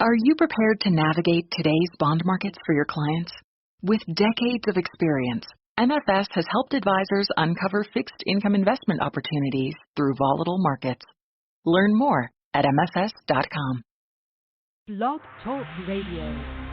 Are you prepared to navigate today's bond markets for your clients? With decades of experience, MFS has helped advisors uncover fixed income investment opportunities through volatile markets. Learn more at mfs.com. Blog Talk Radio.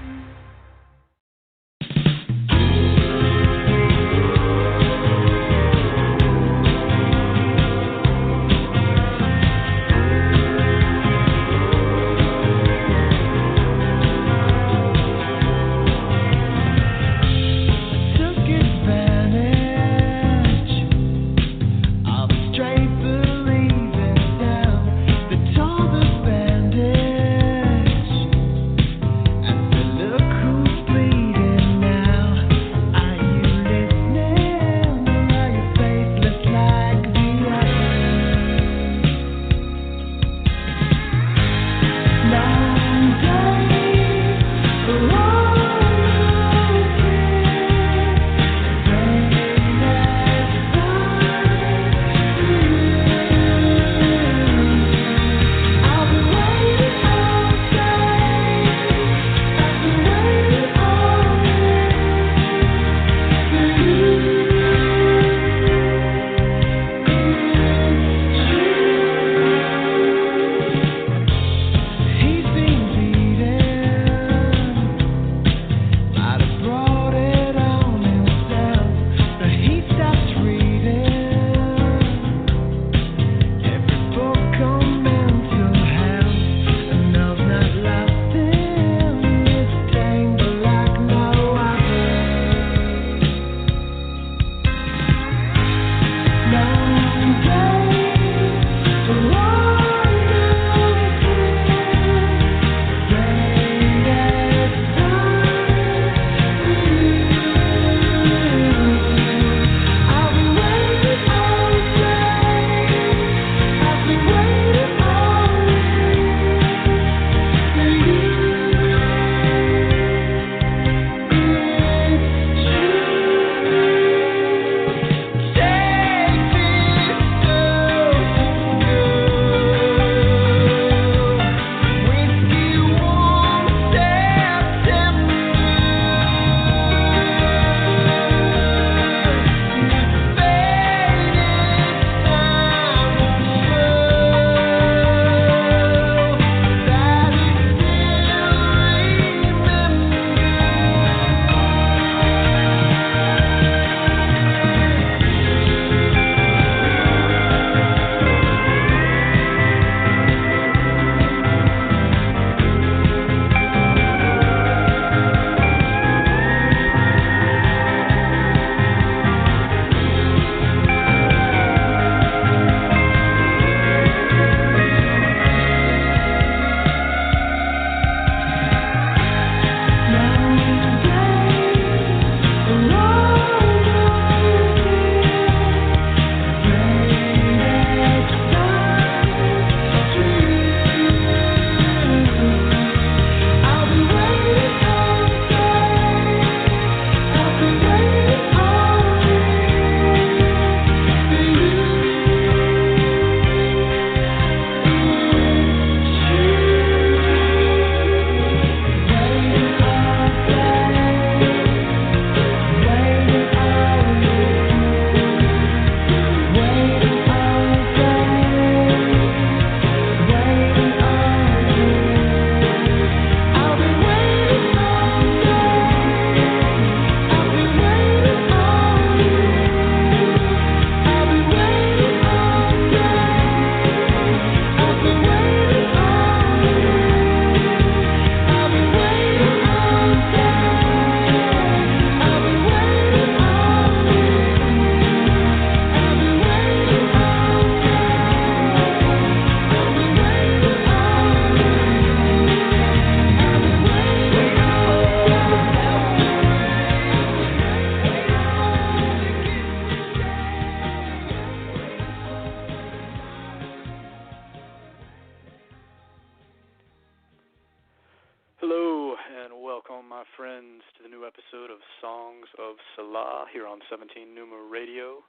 friends, to the new episode of Songs of Selah here on 17 Numa Radio.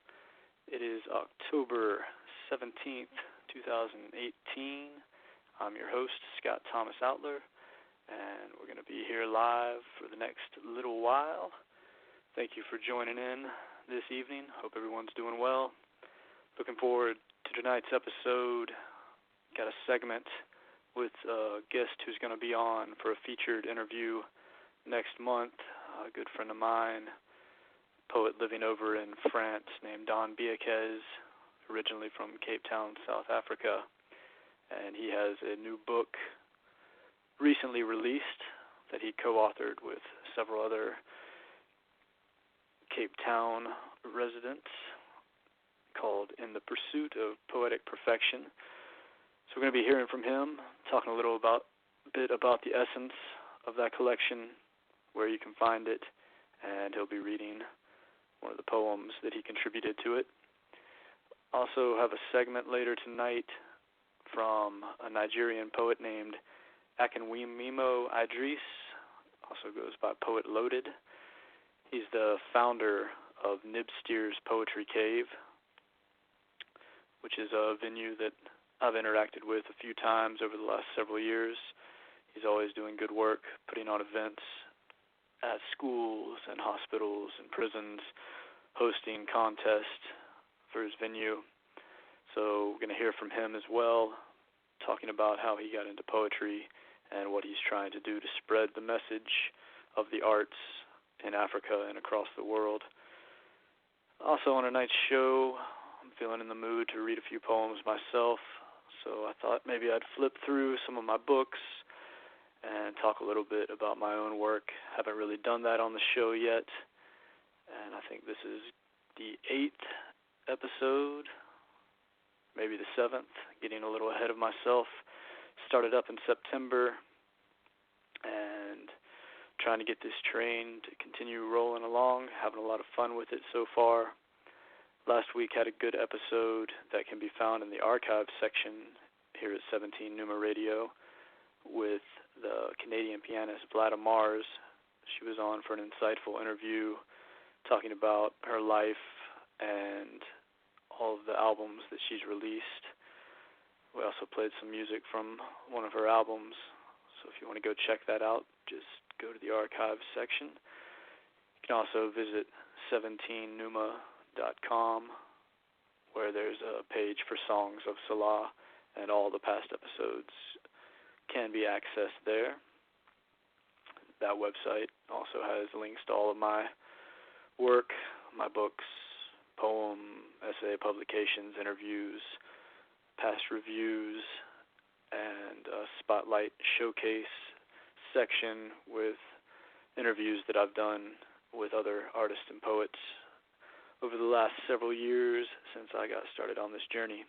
It is October 17th, 2018. I'm your host, Scott Thomas Outler, and we're going to be here live for the next little while. Thank you for joining in this evening. Hope everyone's doing well. Looking forward to tonight's episode. Got a segment with a guest who's going to be on for a featured interview next month. A good friend of mine, poet living over in France named Beukes, originally from Cape Town, South Africa. And he has a new book recently released that he co-authored with several other Cape Town residents called In the Pursuit of Poetic Perfection. So we're going to be hearing from him, talking a bit about the essence of that collection, where you can find it, and he'll be reading one of the poems that he contributed to it. Also have a segment later tonight from a Nigerian poet named Akinwumimo Idris, also goes by Poet Loaded. He's the founder of Nibstier's Poetry Cave, which is a venue that I've interacted with a few times over the last several years. He's always doing good work, putting on events at schools and hospitals and prisons, hosting contests for his venue. So we're going to hear from him as well, talking about how he got into poetry and what he's trying to do to spread the message of the arts in Africa and across the world. Also on tonight's show, I'm feeling in the mood to read a few poems myself, so I thought maybe I'd flip through some of my books and talk a little bit about my own work. Haven't really done that on the show yet, and I think this is the 8th episode, maybe the 7th, getting a little ahead of myself. Started up in September and trying to get this train to continue rolling along, having a lot of fun with it so far. Last week had a good episode that can be found in the archives section here at 17 Numa Radio with the Canadian pianist Vlada Mars. She was on for an insightful interview talking about her life and all of the albums that she's released. We also played some music from one of her albums, so if you want to go check that out, just go to the archives section. You can also visit 17numa.com, where there's a page for Songs of Selah, and all the past episodes can be accessed there. That website also has links to all of my work, my books, poem, essay publications, interviews, past reviews, and a spotlight showcase section with interviews that I've done with other artists and poets over the last several years since I got started on this journey.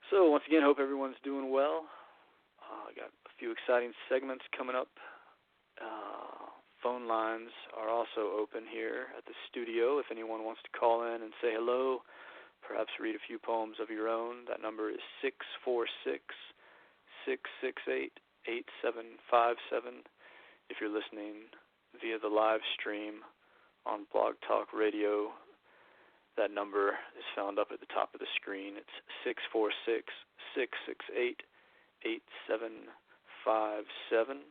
So once again, hope everyone's doing well. I got a few exciting segments coming up. Phone lines are also open here at the studio if anyone wants to call in and say hello, perhaps read a few poems of your own. That number is 646-668-8757. If you're listening via the live stream on Blog Talk Radio, that number is found up at the top of the screen. It's 646-668-8757.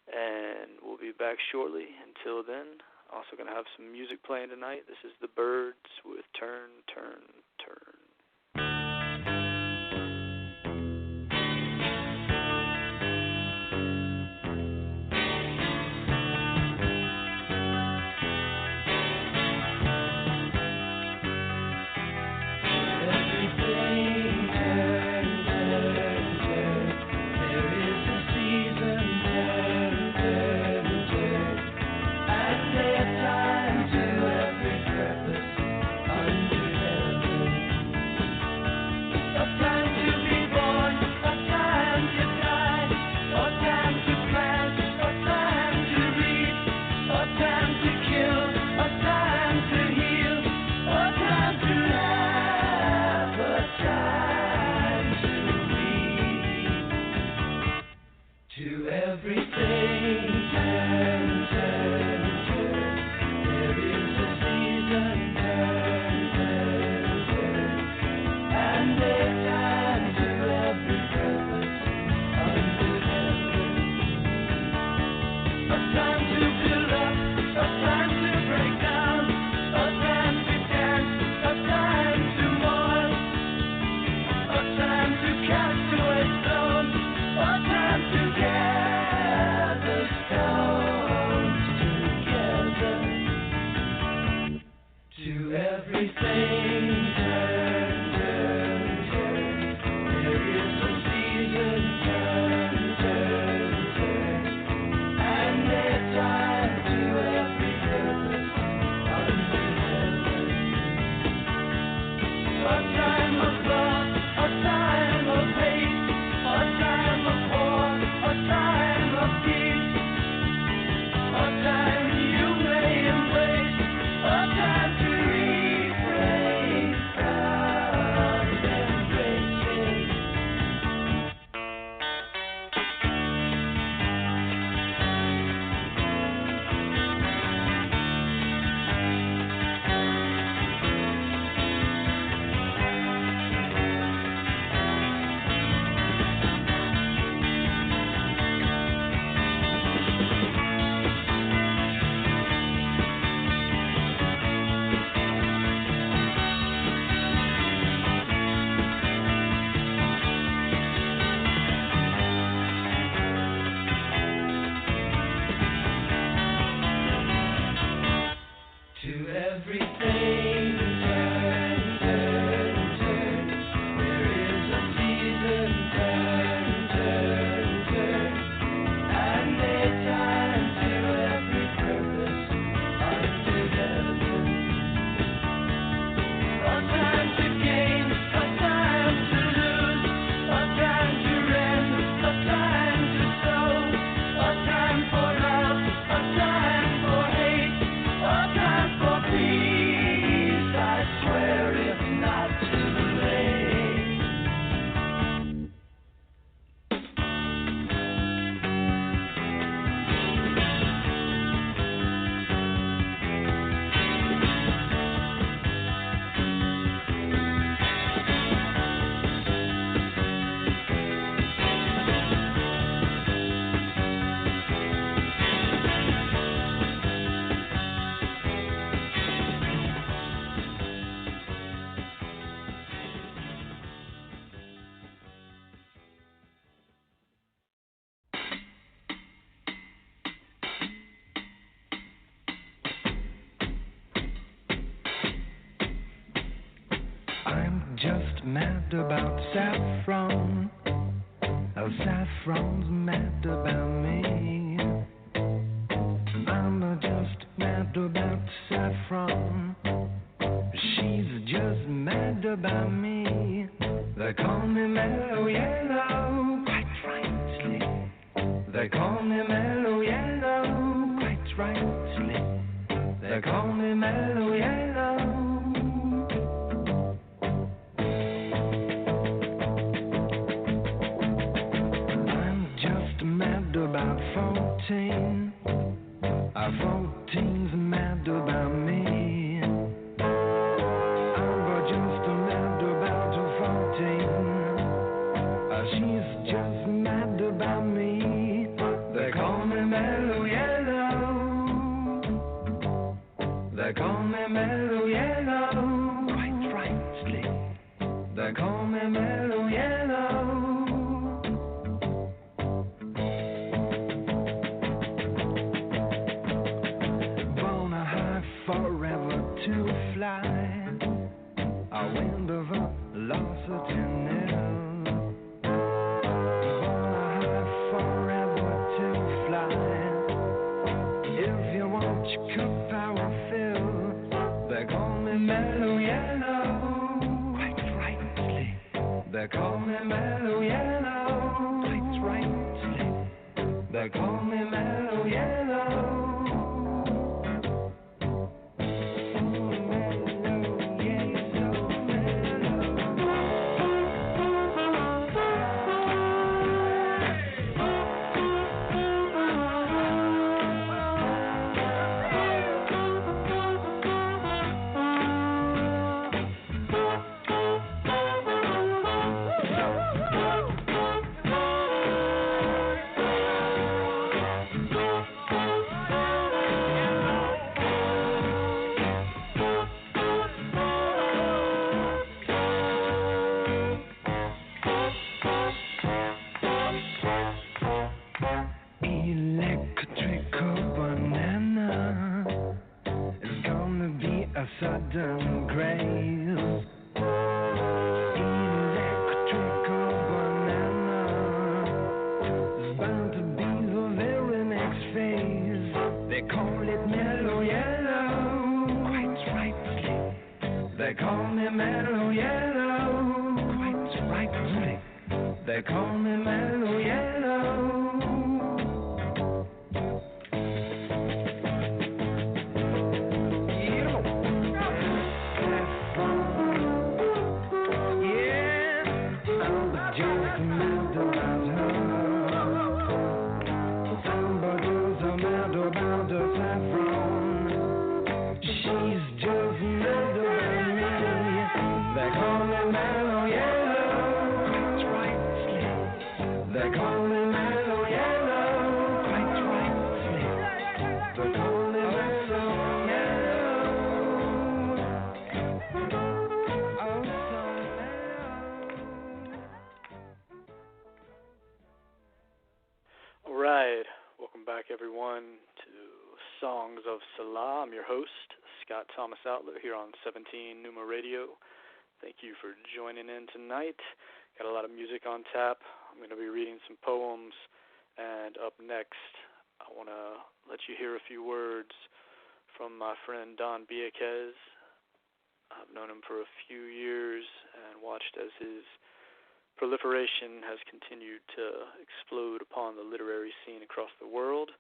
And we'll be back shortly. Until then, also going to have some music playing tonight. This is The Birds with Turn, Turn, Turn. Time to every purpose under heaven. mad about saffron. Oh, saffron's mad about me. I'm just mad about saffron. She's just mad about me. They call me Mellow Yellow, quite rightly. They call me Mellow Yellow, quite rightly. They call me Mellow Yellow. I'm just mad about 14. 14's mad about me. I'm just mad about 14. She's just mad about me. They call me Mellow Yellow. They call me Mellow Yellow, quite rightly. They call me Mellow Yellow. Forever to fly, a wind of velocity now. Forever to fly. If you want your cup power fill, they call me Mellow Yellow, quite rightly. They call me Mellow Yellow, quite rightly. They call me Mellow Yellow. Sudden grace, electrical banana is bound to be the very next phase. They call it Mellow Yellow, quite rightly. They call me Mellow Yellow, quite rightly. They call me Mellow Yellow. Everyone to Songs of Selah. I'm your host, Scott Thomas Outlet, here on 17 Numa Radio. Thank you for joining in tonight. Got a lot of music on tap. I'm going to be reading some poems, and up next, I want to let you hear a few words from my friend Don Beukes. I've known him for a few years and watched as his proliferation has continued to explode upon the literary scene across the world.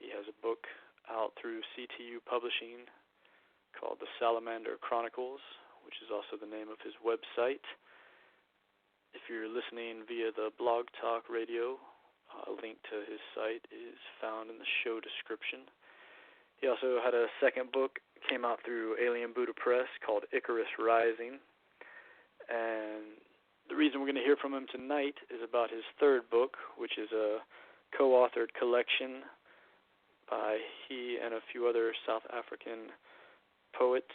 He has a book out through CTU Publishing called The Salamander Chronicles, which is also the name of his website. If you're listening via the Blog Talk Radio, a link to his site is found in the show description. He also had a second book, came out through Alien Buddha Press, called Icarus Rising. And the reason we're going to hear from him tonight is about his third book, which is a co-authored collection by he and a few other South African poets,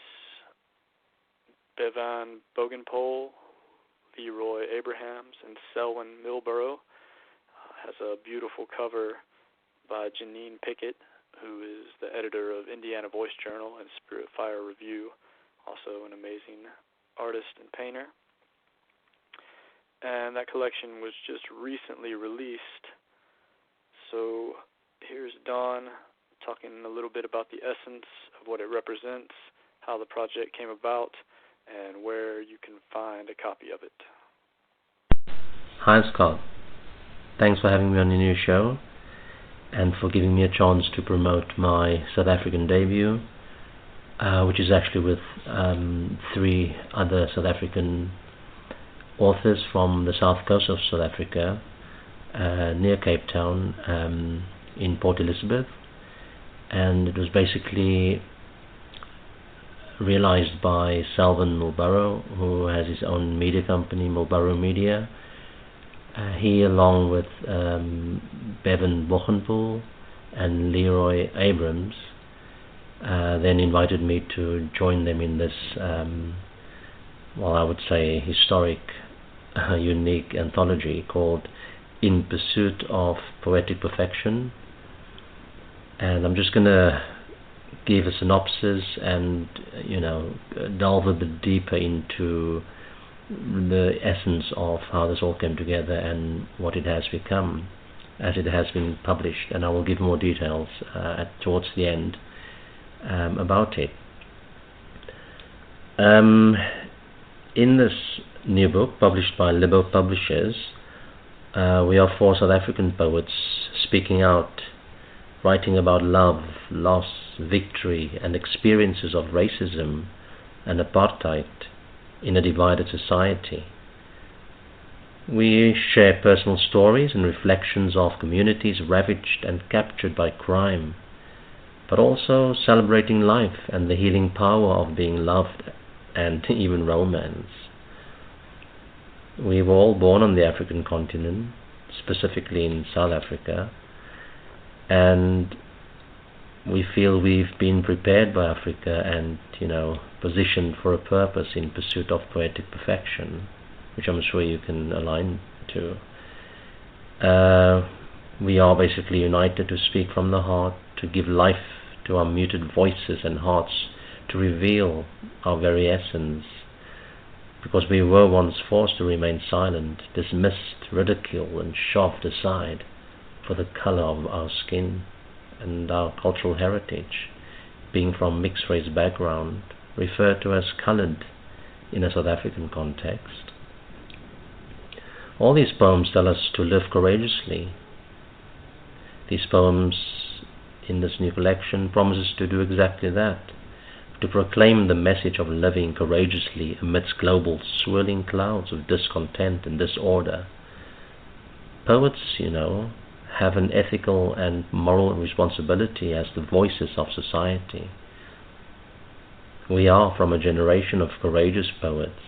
Bevan Bogenpol, Leroy Abrahams, and Selwyn Milborough. Has a beautiful cover by Janine Pickett, who is the editor of Indiana Voice Journal and Spirit Fire Review, also an amazing artist and painter. and that collection was just recently released. So here's Don talking a little bit about the essence of what it represents, how the project came about, and where you can find a copy of it. Hi Scott, thanks for having me on your new show and for giving me a chance to promote my South African debut, which is actually with 3 other South African authors from the south coast of South Africa, near Cape Town, in Port Elizabeth. And it was basically realized by Salvan Mulborough, who has his own media company, Mulborough Media. He, along with Bevan Bochenpoel and Leroy Abrams, then invited me to join them in this, I would say historic, unique anthology called In Pursuit of Poetic Perfection. And I'm just going to give a synopsis and, delve a bit deeper into the essence of how this all came together and what it has become as it has been published. And I will give more details towards the end about it. In this new book, published by Libo Publishers, we are 4 South African poets speaking out, writing about love, loss, victory, and experiences of racism and apartheid in a divided society. We share personal stories and reflections of communities ravaged and captured by crime, but also celebrating life and the healing power of being loved and even romance. We were all born on the African continent, specifically in South Africa, and we feel we've been prepared by Africa and, positioned for a purpose in pursuit of poetic perfection, which I'm sure you can align to. We are basically united to speak from the heart, to give life to our muted voices and hearts, to reveal our very essence, because we were once forced to remain silent, dismissed, ridiculed, and shoved aside for the color of our skin and our cultural heritage, being from mixed race background, referred to as colored in a South African context. All these poems tell us to live courageously. These poems in this new collection promises to do exactly that, to proclaim the message of living courageously amidst global swirling clouds of discontent and disorder. Poets, have an ethical and moral responsibility as the voices of society. We are from a generation of courageous poets,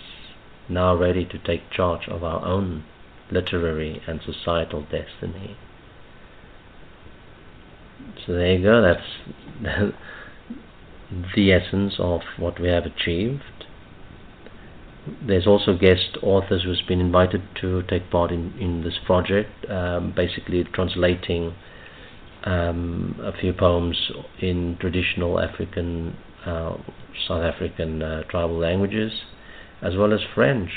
now ready to take charge of our own literary and societal destiny. So there you go, that's the essence of what we have achieved. There's also guest authors who's been invited to take part in this project, basically translating a few poems in traditional African, South African tribal languages, as well as French.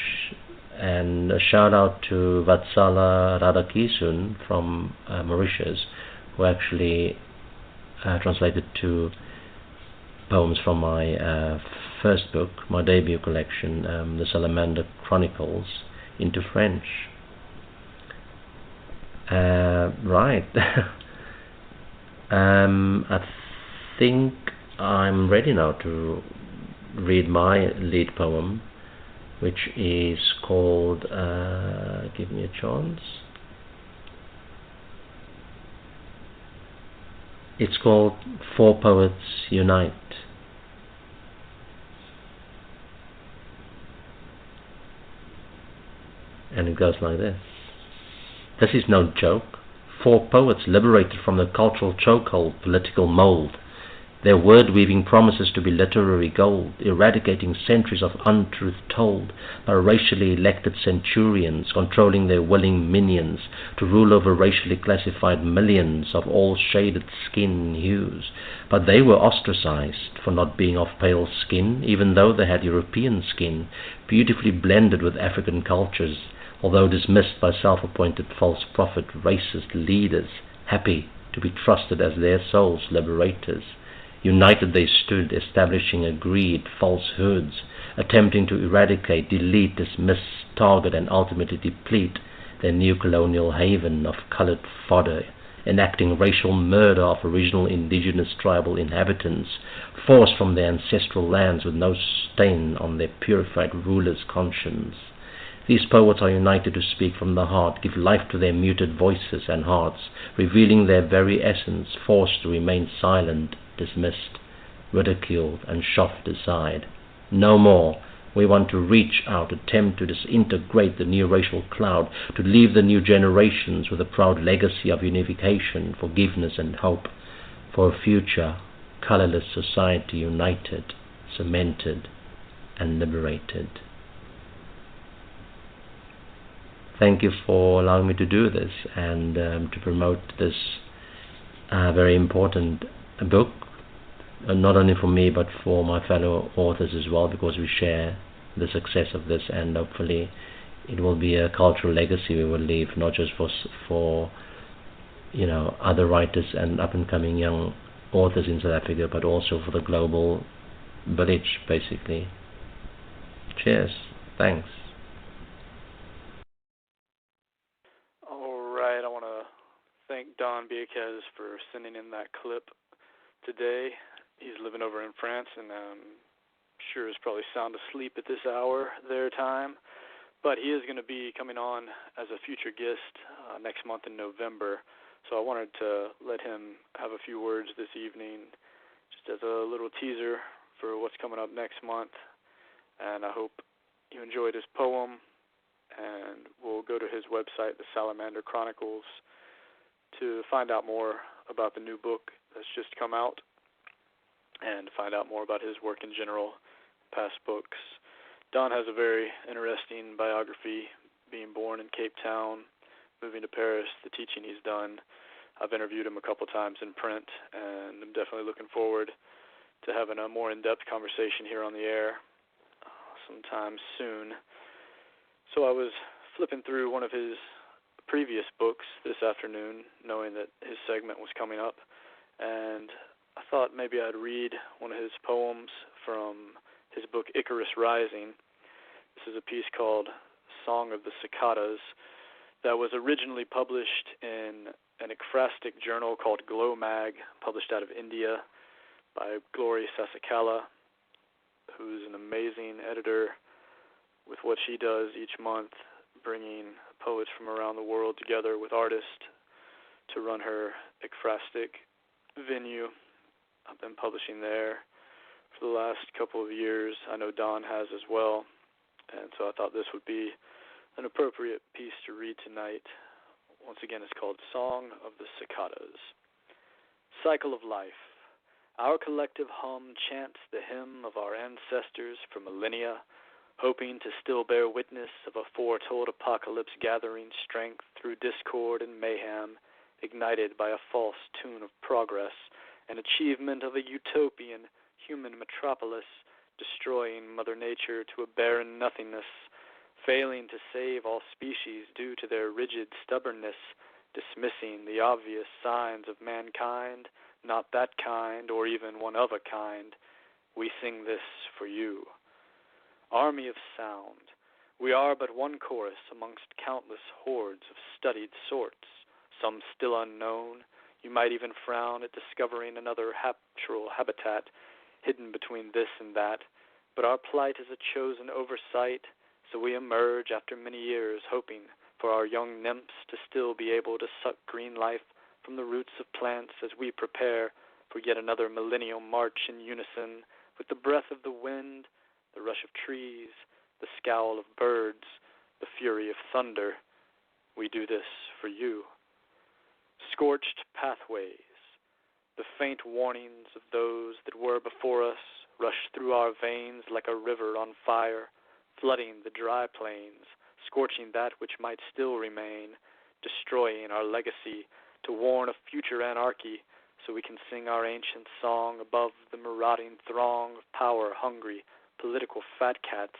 And a shout out to Vatsala Radhakisun from Mauritius, who actually translated 2 poems from my first book, my debut collection, The Salamander Chronicles, into French. Right. I think I'm ready now to read my lead poem, which is called, give me a chance. It's called 4 Poets Unite. And it goes like this. This is no joke. 4 poets liberated from the cultural chokehold, political mold. Their word-weaving promises to be literary gold, eradicating centuries of untruth told by racially elected centurions, controlling their willing minions to rule over racially classified millions of all shaded skin hues. But they were ostracized for not being of pale skin, even though they had European skin, beautifully blended with African cultures, although dismissed by self-appointed false prophet racist leaders, happy to be trusted as their souls' liberators. United they stood, establishing agreed falsehoods, attempting to eradicate, delete, dismiss, target, and ultimately deplete their new colonial haven of colored fodder, enacting racial murder of original indigenous tribal inhabitants, forced from their ancestral lands with no stain on their purified ruler's conscience. These poets are united to speak from the heart, give life to their muted voices and hearts, revealing their very essence, forced to remain silent, dismissed, ridiculed, and shoved aside. No more. We want to reach out, attempt to disintegrate the new racial cloud, to leave the new generations with a proud legacy of unification, forgiveness, and hope, for a future colorless society united, cemented, and liberated. Thank you for allowing me to do this and to promote this very important book, not only for me but for my fellow authors as well, because we share the success of this, and hopefully it will be a cultural legacy we will leave, not just for other writers and up-and-coming young authors in South Africa, but also for the global village, basically. Cheers. Thanks. Thank Don Beukes for sending in that clip today. He's living over in France, and I'm sure is probably sound asleep at this hour their time. But he is going to be coming on as a future guest next month in November. So I wanted to let him have a few words this evening, just as a little teaser for what's coming up next month. And I hope you enjoyed his poem. And we'll go to his website, the Salamander Chronicles, to find out more about the new book that's just come out and find out more about his work in general, past books. Don has a very interesting biography, being born in Cape Town, moving to Paris, the teaching he's done. I've interviewed him a couple times in print, and I'm definitely looking forward to having a more in-depth conversation here on the air sometime soon. So I was flipping through one of his previous books this afternoon, knowing that his segment was coming up, and I thought maybe I'd read one of his poems from his book Icarus Rising. This is a piece called Song of the Cicadas that was originally published in an ekphrastic journal called Glow Mag, published out of India by Glory Sasikala, who's an amazing editor with what she does each month, bringing poets from around the world together with artists to run her ekphrastic venue. I've been publishing there for the last couple of years. I know Don has as well, and so I thought this would be an appropriate piece to read tonight. Once again, it's called Song of the Cicadas. Cycle of life. Our collective hum chants the hymn of our ancestors for millennia, hoping to still bear witness of a foretold apocalypse gathering strength through discord and mayhem, ignited by a false tune of progress, an achievement of a utopian human metropolis, destroying Mother Nature to a barren nothingness, failing to save all species due to their rigid stubbornness, dismissing the obvious signs of mankind, not that kind or even one of a kind. We sing this for you. Army of sound, we are but one chorus amongst countless hordes of studied sorts, some still unknown. You might even frown at discovering another natural habitat hidden between this and that, but our plight is a chosen oversight, so we emerge after many years hoping for our young nymphs to still be able to suck green life from the roots of plants as we prepare for yet another millennial march in unison with the breath of the wind, the rush of trees, the scowl of birds, the fury of thunder. We do this for you. Scorched pathways, the faint warnings of those that were before us rush through our veins like a river on fire, flooding the dry plains, scorching that which might still remain, destroying our legacy to warn of future anarchy, so we can sing our ancient song above the marauding throng of power-hungry political fat cats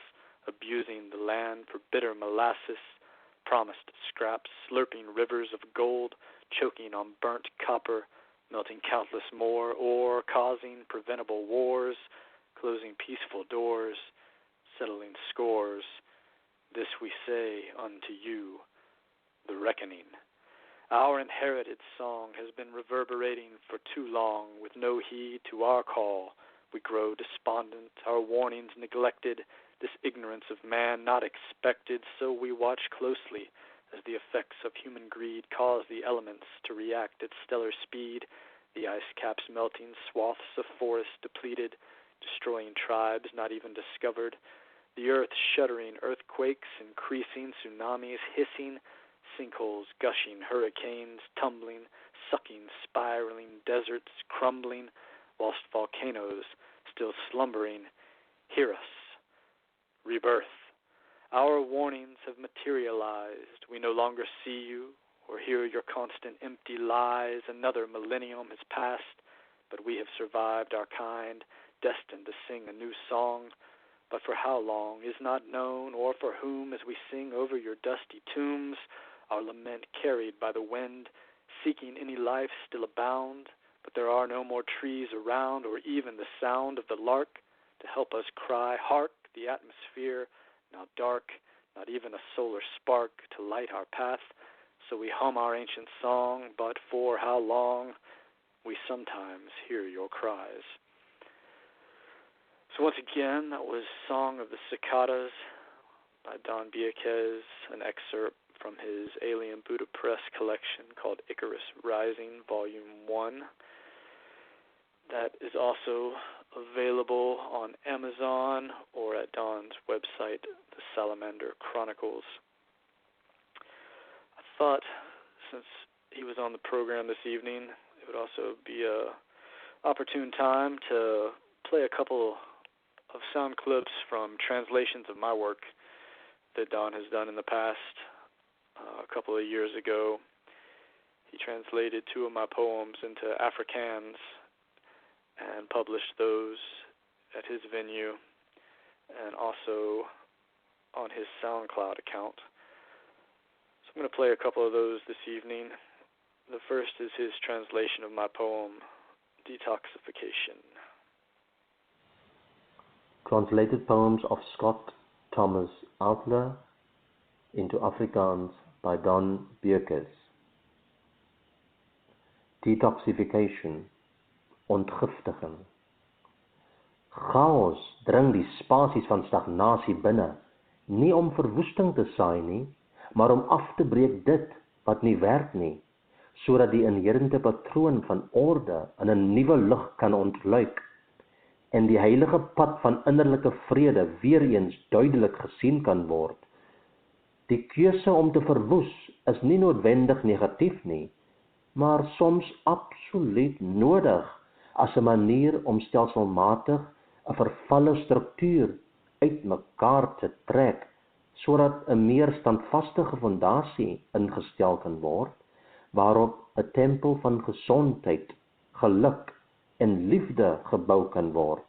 abusing the land for bitter molasses, promised scraps, slurping rivers of gold, choking on burnt copper, melting countless more, or causing preventable wars, closing peaceful doors, settling scores. This we say unto you, the reckoning. Our inherited song has been reverberating for too long, with no heed to our call. We grow despondent, our warnings neglected, this ignorance of man not expected, so we watch closely as the effects of human greed cause the elements to react at stellar speed, the ice caps melting, swaths of forest depleted, destroying tribes not even discovered, the earth shuddering, earthquakes increasing, tsunamis hissing, sinkholes gushing, hurricanes tumbling, sucking, spiraling, deserts crumbling, whilst volcanoes still slumbering. Hear us. Rebirth. Our warnings have materialized. We no longer see you or hear your constant empty lies. Another millennium has passed, but we have survived our kind, destined to sing a new song. But for how long is not known, or for whom, as we sing over your dusty tombs, our lament carried by the wind, seeking any life still abound. But there are no more trees around, or even the sound of the lark to help us cry, hark, the atmosphere, now dark, not even a solar spark to light our path. So we hum our ancient song, but for how long? We sometimes hear your cries. So once again, that was Song of the Cicadas by Don Beukes, an excerpt from his Alien Buddha Press collection called Icarus Rising, Volume 1. That is also available on Amazon or at Don's website, The Salamander Chronicles. I thought, since he was on the program this evening, it would also be a opportune time to play a couple of sound clips from translations of my work that Don has done in the past. A couple of years ago, he translated 2 of my poems into Afrikaans and published those at his venue and also on his SoundCloud account. So I'm going to play a couple of those this evening. The first is his translation of my poem, Detoxification. Translated poems of Scott Thomas Outler into Afrikaans by Don Beukes. Detoxification. Ontgiftiging. Chaos dring die spasies van stagnasie binne, nie om verwoesting te saai nie, maar om af te breek dit wat nie werk nie, sodat die inherente patroon van orde in 'n nuwe lig kan ontluik en die heilige pad van innerlike vrede weer eens duidelik gesien kan word. Die keuse om te verwoes is nie noodwendig negatief nie, maar soms absoluut nodig as 'n manier om stelselmatig 'n vervalle struktuur uitmekaar te trek, sodat 'n meer standvastige fondasie ingestel kan word, waarop 'n tempel van gesondheid, geluk en liefde gebou kan word.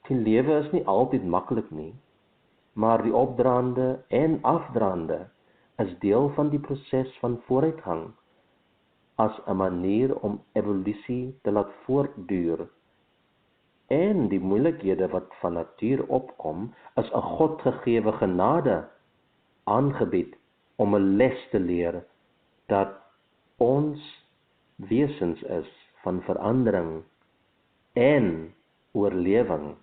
Die lewe is nie altyd maklik nie, maar die opdraande en afdraande is deel van die proses van vooruitgang, as 'n manier om evolusie te laat voortduur. En die moeilikhede wat van natuur opkom, is 'n godgegewe genade aangebied om 'n les te leer dat ons wesens is van verandering en oorlewing.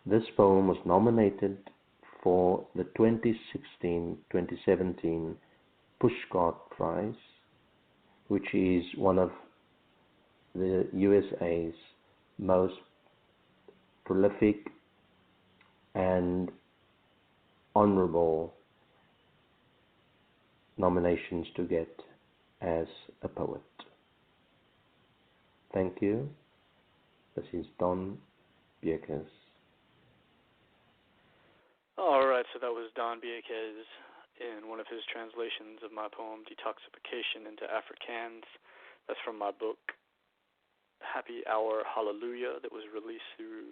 This poem was nominated for the 2016-2017 Pushcart Prize, which is one of the USA's most prolific and honorable nominations to get as a poet. Thank you. This is Don Beukes. All right, so that was Don Beukes in one of his translations of my poem, Detoxification, into Afrikaans. That's from my book, Happy Hour Hallelujah, that was released through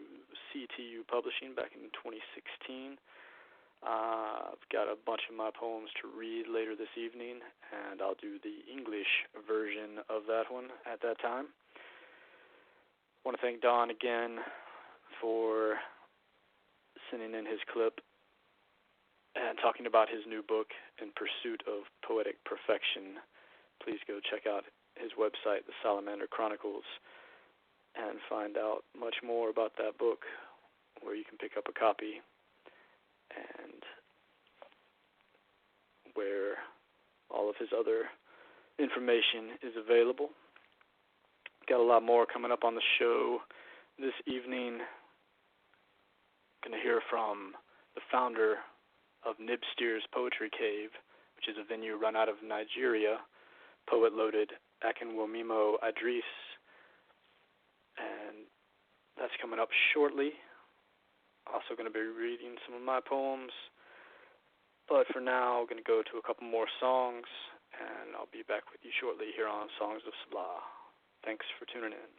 CTU Publishing back in 2016. I've got a bunch of my poems to read later this evening, and I'll do the English version of that one at that time. I want to thank Don again for sending in his clip and talking about his new book, In Pursuit of Poetic Perfection. Please go check out his website, The Salamander Chronicles, and find out much more about that book, where you can pick up a copy and where all of his other information is available. Got a lot more coming up on the show this evening. Going to hear from the founder of Nibsteer's Poetry Cave, which is a venue run out of Nigeria, poet-loaded Akinwomimo Idris, and that's coming up shortly. Also going to be reading some of my poems, but for now, I'm going to go to a couple more songs, and I'll be back with you shortly here on Songs of Selah. Thanks for tuning in.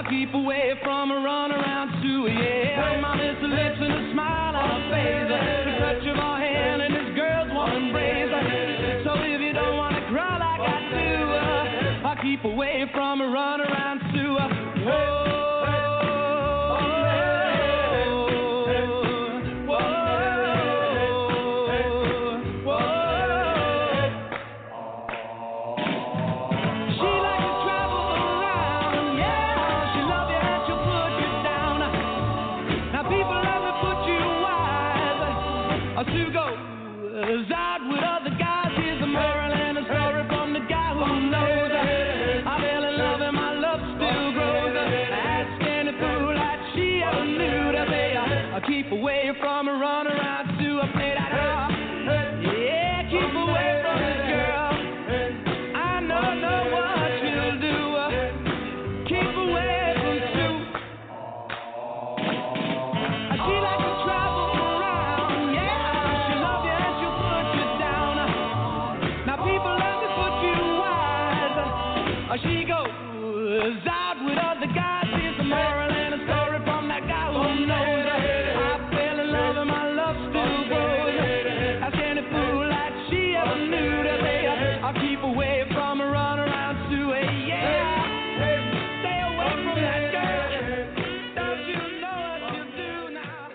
Keep away from a run around too, yeah. My Mr. Lips a smile on her face, the touch of her hand, and this girl's one embrace. So if you don't want to cry like I do, I'll keep away from a run around Sue. Whoa. Sue goes out with other guys. Here's a moral and a story from the guy who knows. I fell in love and my love still grows. Ask any fool like she ever knew to say, I'll keep away from a run around Sue. I played that out. Yeah, keep away from this girl. I know what she'll do. Keep away from Sue. She likes to travel. She goes out with other guys. Here's a moral and a story from that guy who knows. I fell in love and my love still grows. Ask any fool like she ever knew to say, I'll keep away from a run around Sue. Yeah, stay away from that girl. Don't you know what you do now?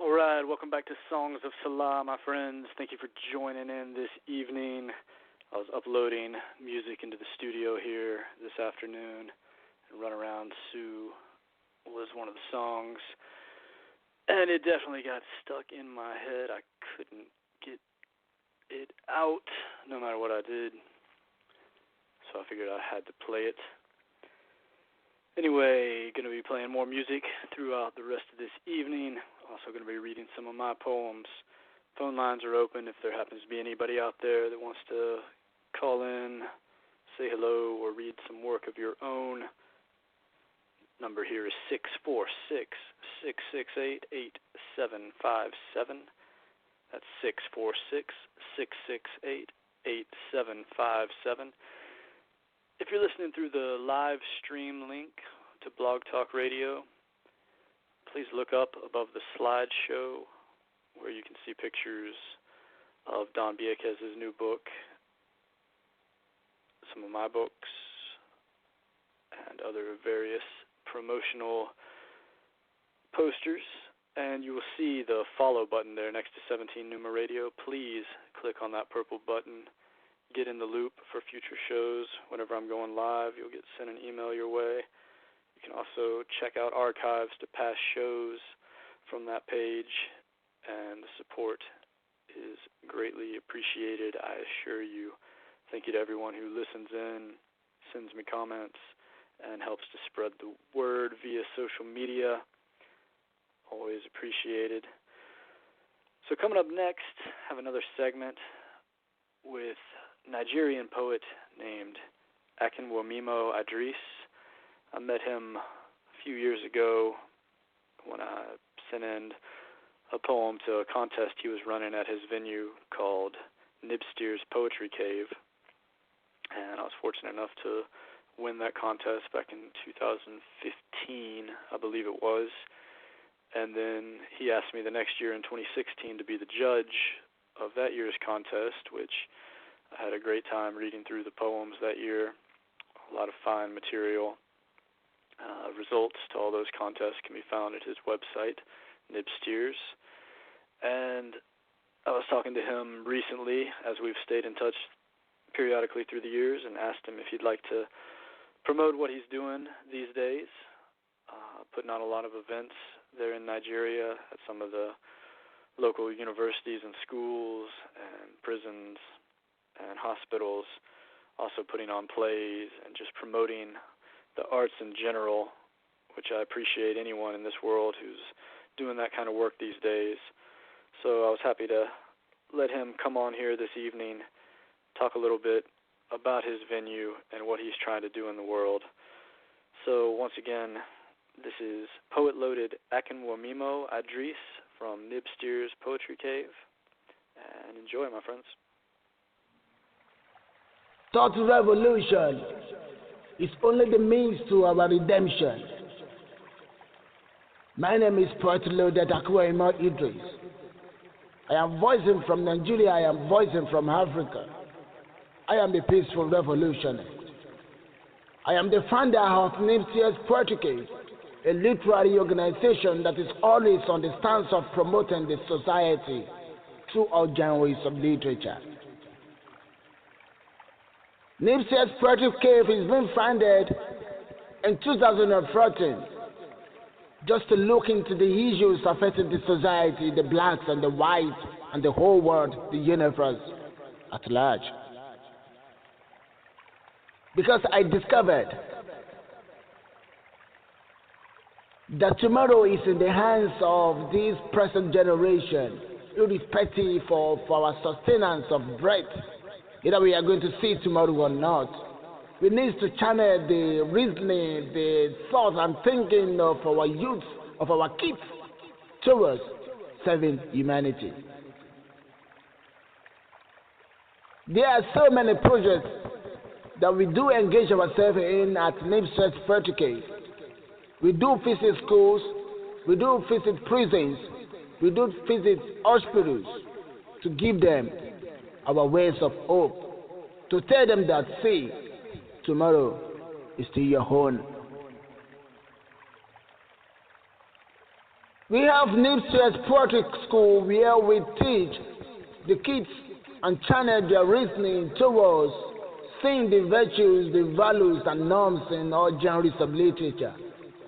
All right, welcome back to Songs of Selah, my friends. Thank you for joining in this evening. I was uploading music into the studio here this afternoon, and Run Around Sue was one of the songs, and it definitely got stuck in my head. I couldn't get it out no matter what I did, so I figured I had to play it. Anyway, going to be playing more music throughout the rest of this evening. Also going to be reading some of my poems. Phone lines are open if there happens to be anybody out there that wants to call in, say hello, or read some work of your own. Number here is 646-668-8757. That's 646-668-8757. If you're listening through the live stream link to Blog Talk Radio, please look up above the slideshow where you can see pictures of Don Beukes' new book, some of my books, and other various promotional posters. And you will see the follow button there next to 17 Numa Radio. Please click on that purple button. Get in the loop for future shows. Whenever I'm going live, you'll get sent an email your way. You can also check out archives to past shows from that page, and the support is greatly appreciated, I assure you. Thank you to everyone who listens in, sends me comments, and helps to spread the word via social media. Always appreciated. So coming up next, I have another segment with Nigerian poet named Akinwumimo Idris. I met him a few years ago when I sent in a poem to a contest he was running at his venue called Nibstier's Poetry Cave. And I was fortunate enough to win that contest back in 2015, I believe it was. And then he asked me the next year in 2016 to be the judge of that year's contest, which I had a great time reading through the poems that year. A lot of fine material. Results to all those contests can be found at his website, Nibstiers. And I was talking to him recently, as we've stayed in touch periodically through the years, and asked him if he'd like to promote what he's doing these days, putting on a lot of events there in Nigeria at some of the local universities and schools and prisons and hospitals, also putting on plays and just promoting the arts in general, which I appreciate anyone in this world who's doing that kind of work these days. So I was happy to let him come on here this evening, talk a little bit about his venue and what he's trying to do in the world. So once again, this is poet-loaded Akinwumimo Idris from Nibstier's Poetry Cave. And enjoy, my friends. Thought revolution is only the means to our redemption. My name is Poet Loaded Akwaimo Idris. I am voicing from Nigeria. I am voicing from Africa. I am a peaceful revolutionist. I am the founder of Nipsey's Poeticade, a literary organization that is always on the stance of promoting the society through all genres of literature. Nipsey's Poeticade is being founded in 2014 just to look into the issues affecting the society, the blacks and the whites, and the whole world, the universe at large. Because I discovered that tomorrow is in the hands of this present generation, irrespective of our sustenance of breath, either we are going to see tomorrow or not. We need to channel the reasoning, the thoughts and thinking of our youth, of our kids, towards serving humanity. There are so many projects that we do engage ourselves in at Nipsey's Poeticade. We do visit schools, we do visit prisons, we do visit hospitals to give them our ways of hope, to tell them that, see, tomorrow is still your own. We have Nipsey's Poetry School where we teach the kids and channel their reasoning towards seeing the virtues, the values and norms in all genres of literature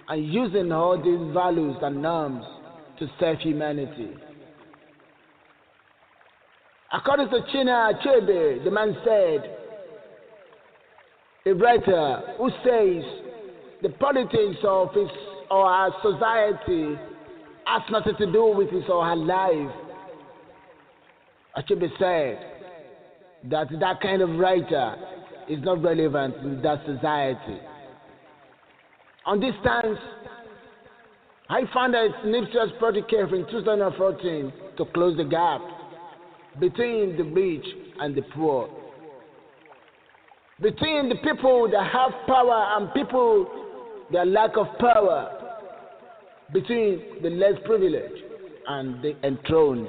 and using all these values and norms to serve humanity. According to Chinua Achebe, the man said, a writer who says the politics of his or our society has nothing to do with his or her life. Achebe said that kind of writer is not relevant in that society. On this stance, I founded Nipsey's Poeticade in 2014 to close the gap between the rich and the poor, between the people that have power and people that lack of power, between the less privileged and the enthroned.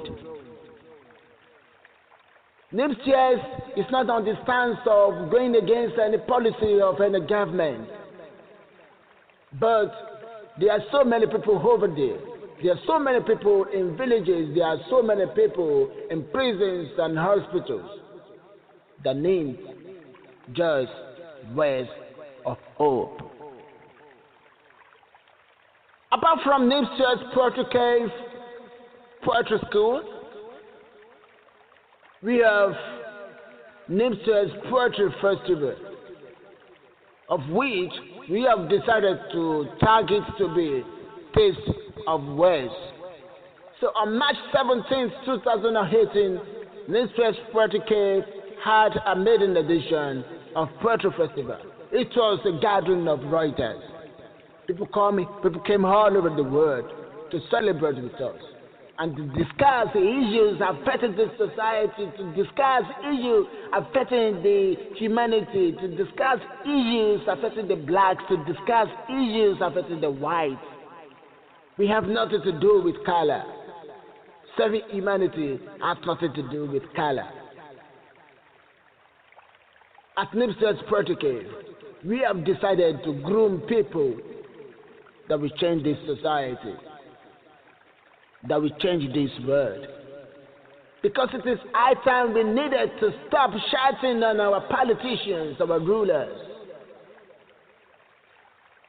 Nipsey is not on the stance of going against any policy of any government, but there are so many people over there. There are so many people in villages. There are so many people in prisons and hospitals that need just words of hope. Apart from Nipsey's Poeticade Poetry School, we have Nipsey's Poetry Festival, of which we have decided to target to be Taste of Words. So on March 17, 2018, Nipsey's Poeticade had a maiden edition of Poetry Festival. It was a gathering of writers. People came all over the world to celebrate with us and to discuss the issues affecting the society, to discuss issues affecting the humanity, to discuss issues affecting the blacks, to discuss issues affecting the whites. We have nothing to do with color. Serving humanity has nothing to do with color. At Nipsey's Poeticade, we have decided to groom people that will change this society, that will change this world. Because it is high time we needed to stop shouting on our politicians, our rulers.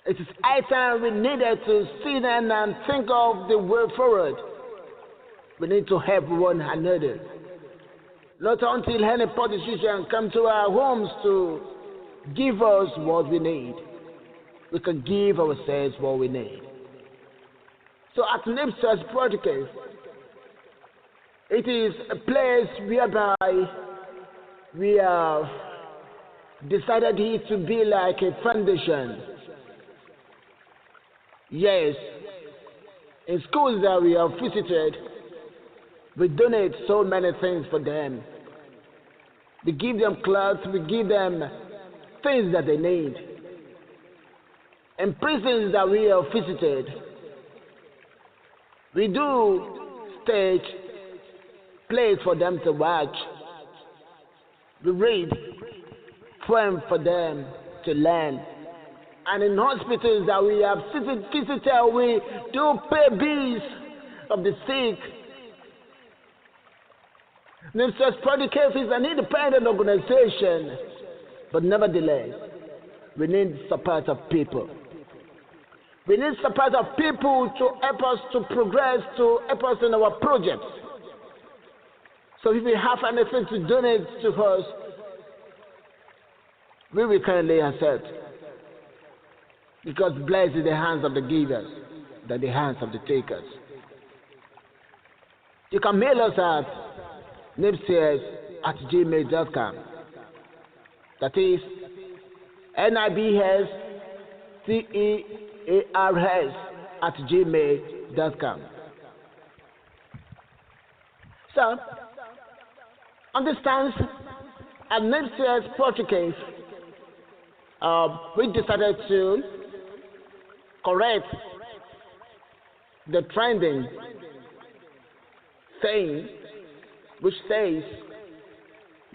It is high time we needed to sit down and think of the way forward. We need to help one another. Not until any politician come to our homes to give us what we need, we can give ourselves what we need. So at Nipsey's Poeticade, it is a place whereby we have decided it to be like a foundation. Yes, in schools that we have visited, we donate so many things for them. We give them clothes, we give them things that they need. In prisons that we have visited, We do stage plays for them to watch. We read poems for them to learn. And in hospitals that we have visited, we do pay bills of the sick. NIMSS Project is an independent organization, but nevertheless, we need support of people. We need support of people to help us to progress, to help us in our projects. So if you have anything to donate to us, we will kindly accept. Because blessed is the hands of the givers than the hands of the takers. You can mail us at nibcs@gmail.com. That is nibscears@gmail.com. So, understand, at NIMSS Portuguese, we decided to correct the trending saying which says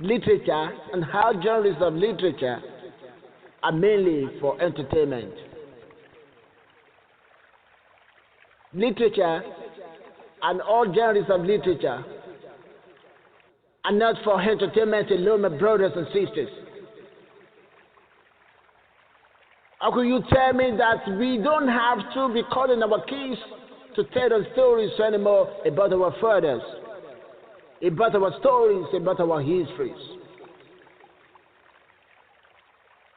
literature and how genres of literature are mainly for entertainment. Literature and all genres of literature are not for entertainment alone, my brothers and sisters. How could you tell me that we don't have to be calling our kids to tell the stories anymore about our fathers, about our stories, about our histories?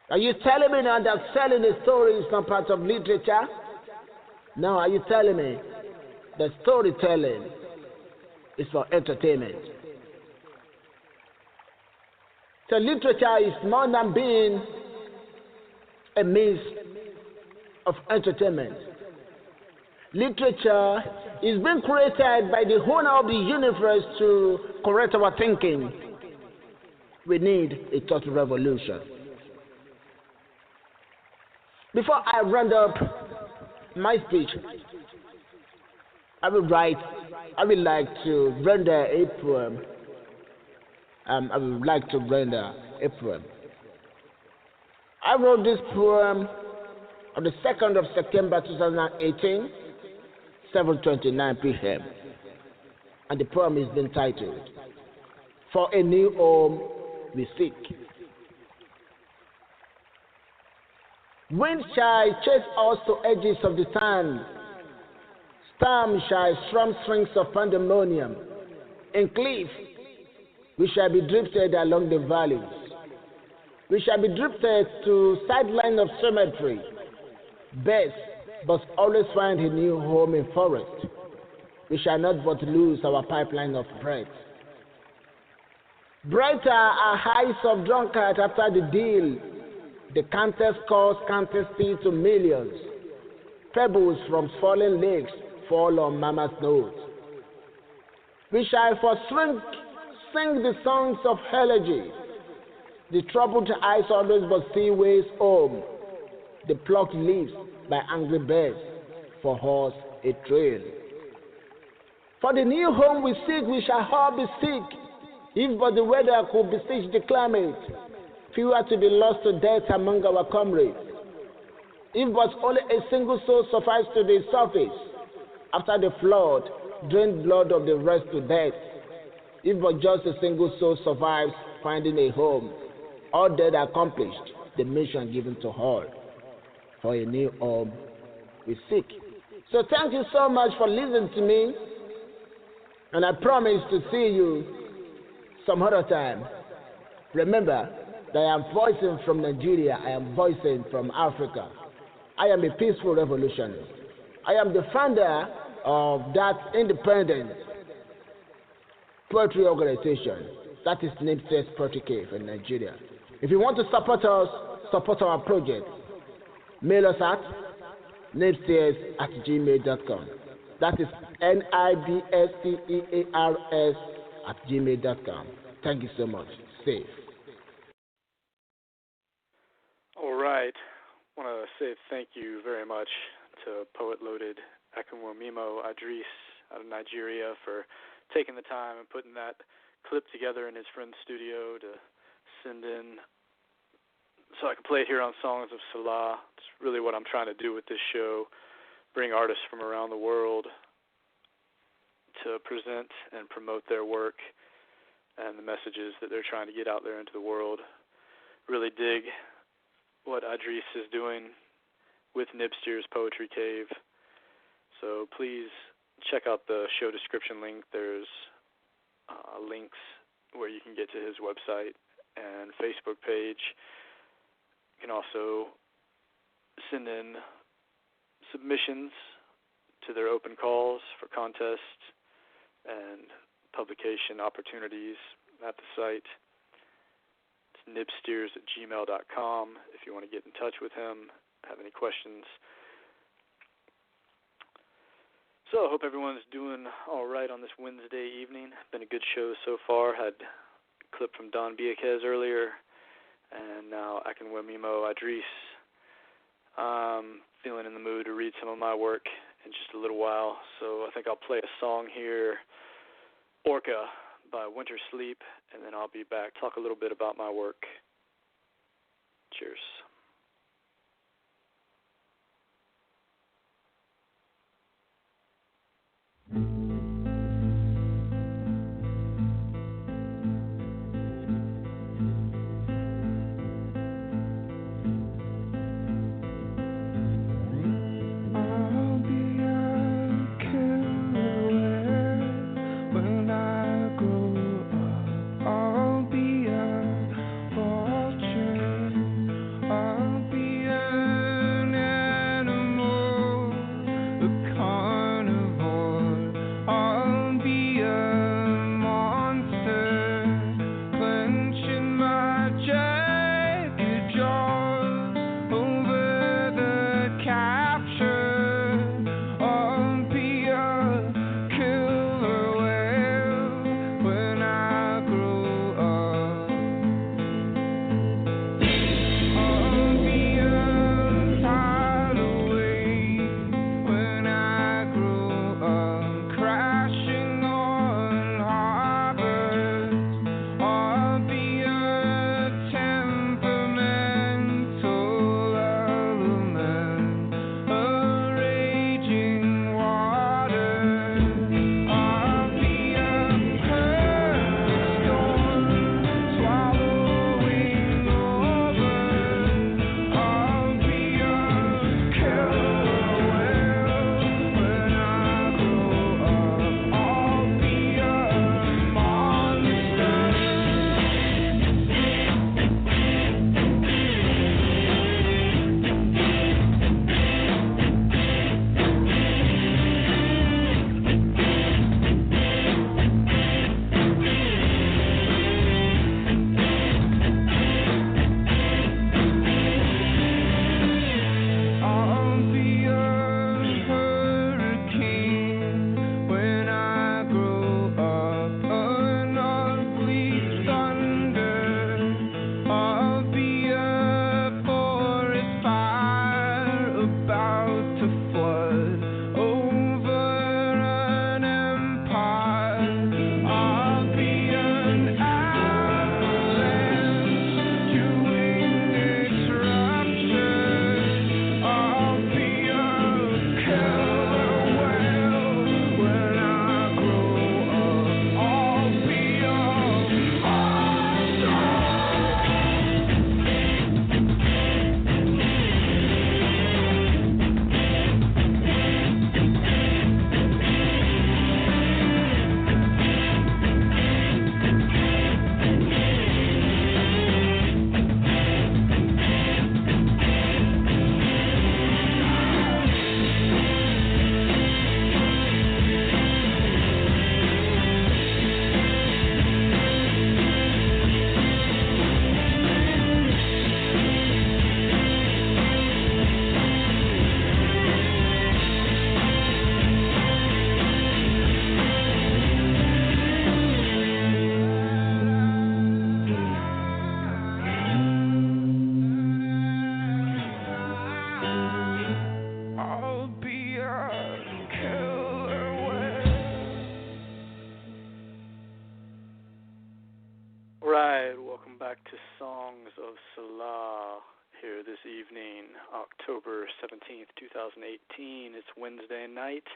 Are you telling me now that selling the story is not part of literature? No, are you telling me that storytelling is for entertainment? So literature is more than being a means of entertainment. Literature is being created by the owner of the universe to correct our thinking. We need a thought revolution. Before I round up my speech, I would like to render a poem. I would like to render a poem. I wrote this poem on the 2nd of September 2018, 7:29 p.m. And the poem is entitled, For a New Home We Seek. Wind shall chase us to edges of the sand. Storm shall strum strings of pandemonium. In cliff, we shall be drifted along the valleys. We shall be drifted to sideline of cemetery. Best, but always find a new home in forest. We shall not but lose our pipeline of breath. Brighter are eyes of drunkard after the deal. The countess calls countess tea to millions. Pebbles from fallen lakes fall on mama's notes. We shall for sing the songs of elegy. The troubled eyes always but see ways home. The plucked leaves by angry birds for us a trail. For the new home we seek, we shall all be sick. If but the weather could beseech the climate, few are to be lost to death among our comrades. If but only a single soul survives to the surface, after the flood, drained blood of the rest to death. If but just a single soul survives finding a home, all dead accomplished the mission given to all. For a new home we seek. So thank you so much for listening to me, and I promise to see you some other time. Remember that I am voicing from Nigeria, I am voicing from Africa. I am a peaceful revolutionary. I am the founder of that independent poetry organization. That is NIMSS Project in Nigeria. If you want to support us, support our project, mail us at nibscears@gmail.com. That is nibscears@gmail.com. Thank you so much. Safe. All right. I want to say thank you very much to Poet Loaded, Akinwomimo Idris, out of Nigeria, for taking the time and putting that clip together in his friend's studio to send in so I can play it here on Songs of Selah. It's really what I'm trying to do with this show, bring artists from around the world to present and promote their work and the messages that they're trying to get out there into the world. Really dig what Idris is doing with Nibster's Poetry Cave. So please check out the show description link. There's links where you can get to his website and Facebook page. You can also send in submissions to their open calls for contests and publication opportunities at the site. It's nibsteers@gmail.com if you want to get in touch with him, have any questions. So I hope everyone's doing all right on this Wednesday evening. Been a good show so far. Had a clip from Don Beukes earlier, and now Akinwemimo Idris. Feeling in the mood to read some of my work in just a little while, so I think I'll play a song here, Orca by Winter Sleep, and then I'll be back, talk a little bit about my work. Cheers. I'll be a fortune. back to Songs of Selah here this evening, October 17th, 2018. It's Wednesday night.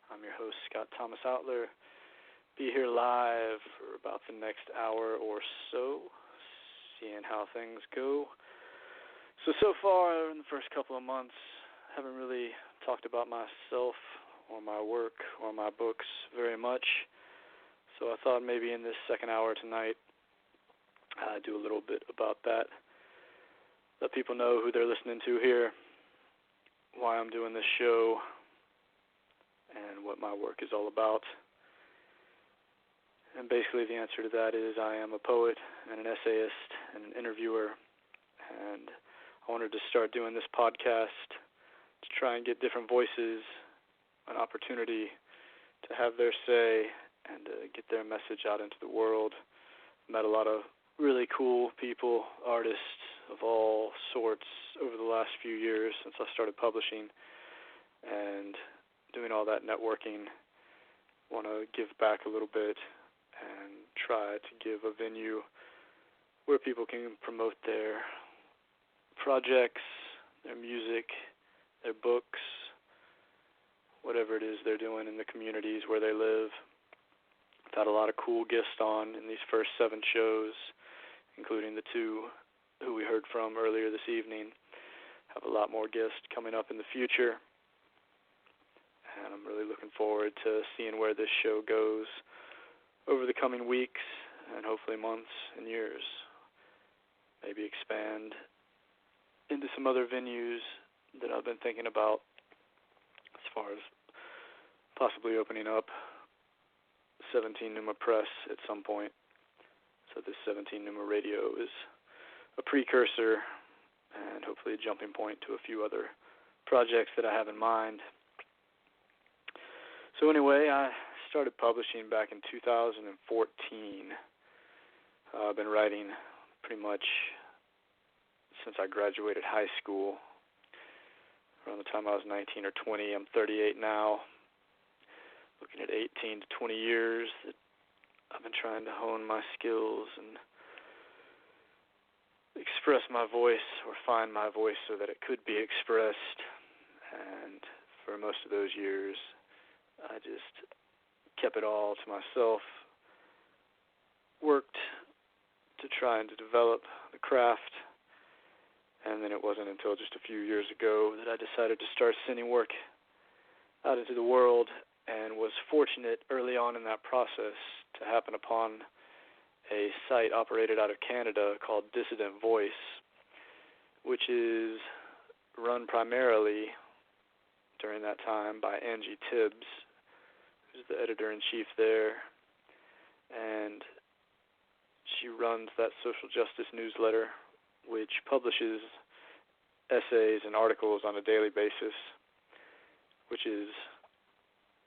I'm your host, Scott Thomas Outler. Be here live for about the next hour or so, seeing how things go. So far in the first couple of months, I haven't really talked about myself or my work or my books very much. So I thought maybe in this second hour tonight, do a little bit about that. Let people know who they're listening to here, why I'm doing this show, and what my work is all about. And basically the answer to that is I am a poet and an essayist and an interviewer, and I wanted to start doing this podcast to try and get different voices an opportunity to have their say and get their message out into the world. Met a lot of really cool people, artists of all sorts over the last few years since I started publishing and doing all that networking. Want to give back a little bit and try to give a venue where people can promote their projects, their music, their books, whatever it is they're doing in the communities where they live. I've had a lot of cool guests on in these first 7 shows, including the 2 who we heard from earlier this evening. Have a lot more guests coming up in the future, and I'm really looking forward to seeing where this show goes over the coming weeks and hopefully months and years. Maybe expand into some other venues that I've been thinking about as far as possibly opening up 17 Numa Press at some point. So this 17 Numa Radio is a precursor and hopefully a jumping point to a few other projects that I have in mind. So anyway, I started publishing back in 2014. I've been writing pretty much since I graduated high school. Around the time I was 19 or 20. I'm 38 now. Looking at 18 to 20 years that I've been trying to hone my skills and express my voice or find my voice so that it could be expressed. And for most of those years, I just kept it all to myself, worked to try and to develop the craft, and then it wasn't until just a few years ago that I decided to start sending work out into the world, and was fortunate early on in that process to happen upon a site operated out of Canada called Dissident Voice, which is run primarily during that time by Angie Tibbs, who's the editor-in-chief there, and she runs that social justice newsletter, which publishes essays and articles on a daily basis, which is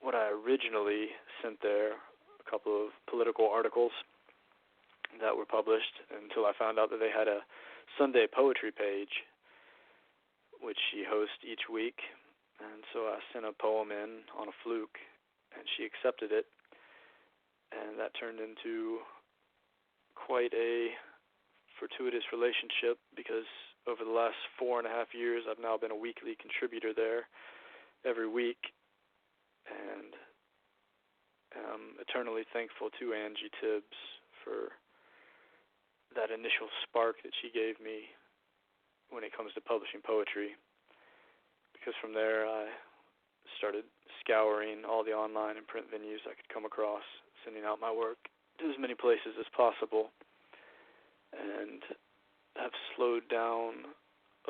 what I originally sent there, a couple of political articles that were published until I found out that they had a Sunday poetry page, which she hosts each week. And so I sent a poem in on a fluke, and she accepted it. And that turned into quite a fortuitous relationship, because over the last 4.5 years, I've now been a weekly contributor there every week. And I'm eternally thankful to Angie Tibbs for that initial spark that she gave me when it comes to publishing poetry. Because from there, I started scouring all the online and print venues I could come across, sending out my work to as many places as possible, and have slowed down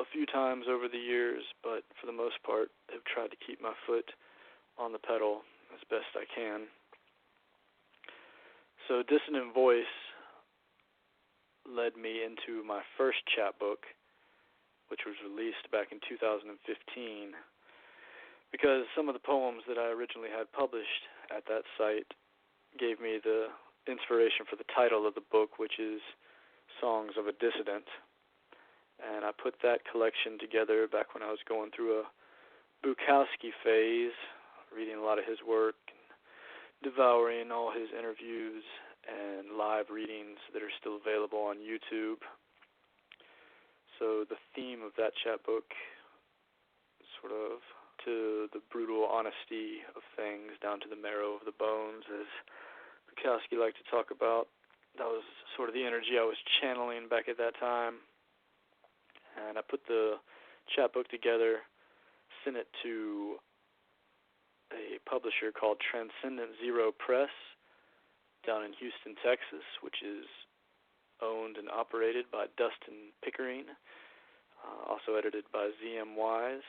a few times over the years, but for the most part have tried to keep my foot on the pedal as best I can. So Dissonant Voice led me into my first chapbook, which was released back in 2015, because some of the poems that I originally had published at that site gave me the inspiration for the title of the book, which is Songs of a Dissident. And I put that collection together back when I was going through a Beukes phase, reading a lot of his work, devouring all his interviews, and live readings that are still available on YouTube. So the theme of that chapbook is sort of to the brutal honesty of things down to the marrow of the bones, as Beukes liked to talk about. That was sort of the energy I was channeling back at that time. And I put the chapbook together, sent it to a publisher called Transcendent Zero Press down in Houston, Texas, which is owned and operated by Dustin Pickering, also edited by ZM Wise.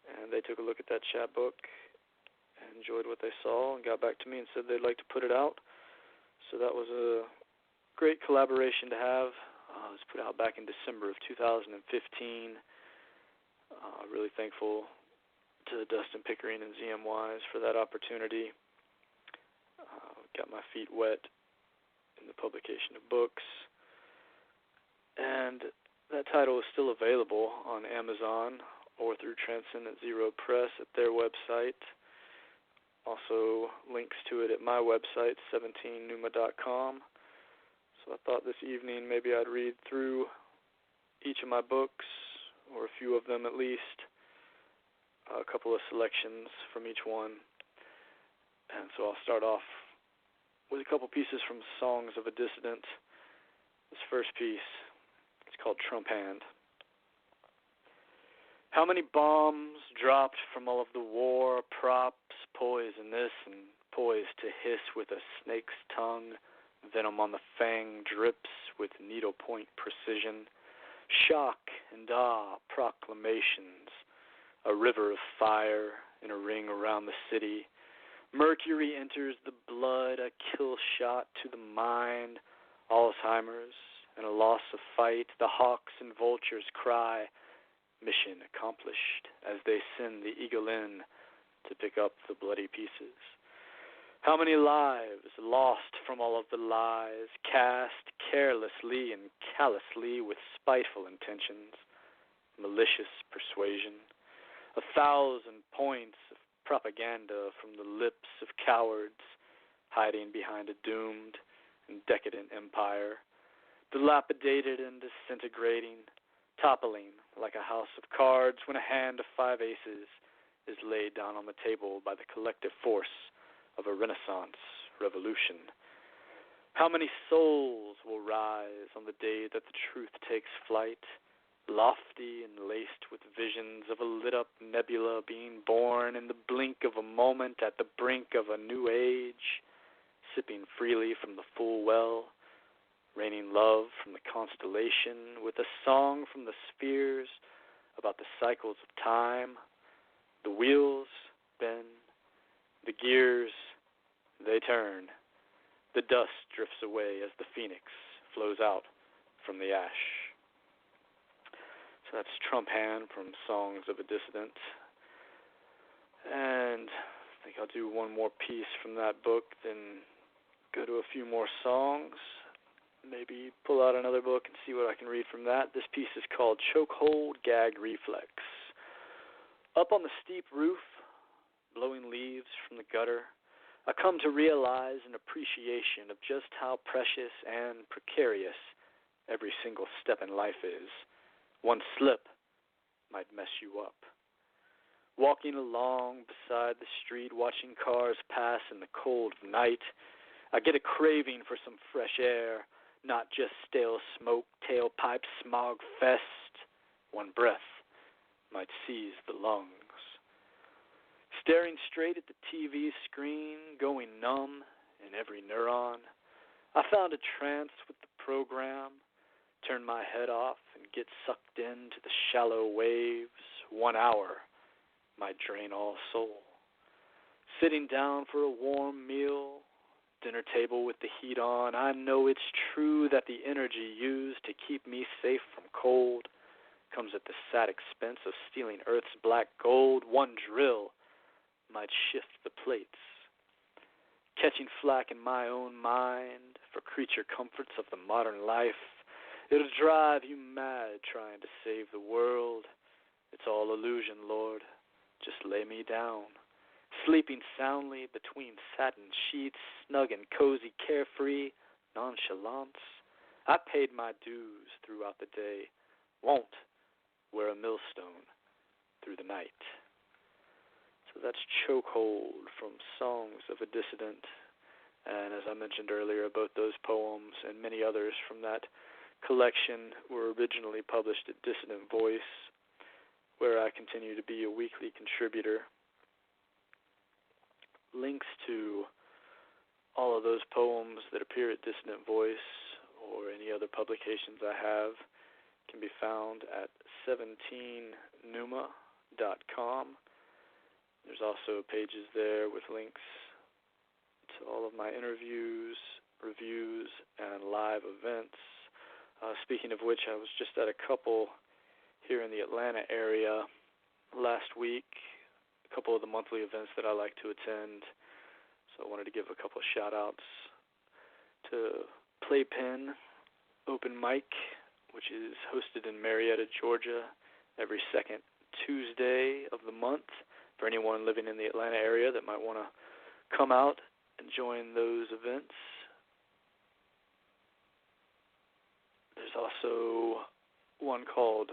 And they took a look at that chapbook, enjoyed what they saw, and got back to me and said they'd like to put it out. So that was a great collaboration to have. It was put out back in December of 2015. Really thankful to Dustin Pickering and ZM Wise for that opportunity. Got my feet wet in the publication of books. And that title is still available on Amazon or through Transcendent Zero Press at their website. Also links to it at my website, 17numa.com. So I thought this evening maybe I'd read through each of my books, or a few of them at least, a couple of selections from each one. And so I'll start off with a couple pieces from Songs of a Dissident. This first piece, it's called Trump Hand. How many bombs dropped from all of the war props, poised in this and poised to hiss with a snake's tongue, venom on the fang drips with needlepoint precision, shock and awe proclamations, a river of fire in a ring around the city. Mercury enters the blood, a kill shot to the mind, Alzheimer's and a loss of fight. The hawks and vultures cry, mission accomplished, as they send the eagle in to pick up the bloody pieces. How many lives lost from all of the lies, cast carelessly and callously with spiteful intentions, malicious persuasion. 1,000 points of propaganda from the lips of cowards, hiding behind a doomed and decadent empire, dilapidated and disintegrating, toppling like a house of cards when a hand of 5 aces is laid down on the table by the collective force of a Renaissance revolution. How many souls will rise on the day that the truth takes flight, lofty and laced with visions of a lit-up nebula being born in the blink of a moment at the brink of a new age, sipping freely from the full well, raining love from the constellation with a song from the spheres about the cycles of time. The wheels spin, the gears, they turn. The dust drifts away as the phoenix flows out from the ash. So that's Trump Hand from Songs of a Dissident. And I think I'll do one more piece from that book, then go to a few more songs. Maybe pull out another book and see what I can read from that. This piece is called Chokehold Gag Reflex. Up on the steep roof, blowing leaves from the gutter, I come to realize an appreciation of just how precious and precarious every single step in life is. One slip might mess you up. Walking along beside the street, watching cars pass in the cold of night, I get a craving for some fresh air, not just stale smoke, tailpipe, smog fest. One breath might seize the lungs. Staring straight at the TV screen, going numb in every neuron, I found a trance with the program, turn my head off and get sucked into the shallow waves. 1 hour might drain all soul. Sitting down for a warm meal, dinner table with the heat on, I know it's true that the energy used to keep me safe from cold comes at the sad expense of stealing Earth's black gold. One drill might shift the plates. Catching flack in my own mind for creature comforts of the modern life, it'll drive you mad trying to save the world. It's all illusion, Lord. Just lay me down sleeping soundly between satin sheets, snug and cozy, carefree, nonchalance. I paid my dues throughout the day, won't wear a millstone through the night. So that's Chokehold from Songs of a Dissident. And as I mentioned earlier, both those poems and many others from that collection were originally published at Dissident Voice, where I continue to be a weekly contributor. Links to all of those poems that appear at Dissident Voice or any other publications I have can be found at 17numa.com. There's also pages there with links to all of my interviews, reviews, and live events. Speaking of which, I was just at a couple here in the Atlanta area last week, a couple of the monthly events that I like to attend. So I wanted to give a couple of shout-outs to Playpen Open Mic, which is hosted in Marietta, Georgia, every second Tuesday of the month. For anyone living in the Atlanta area that might want to come out and join those events. There's also one called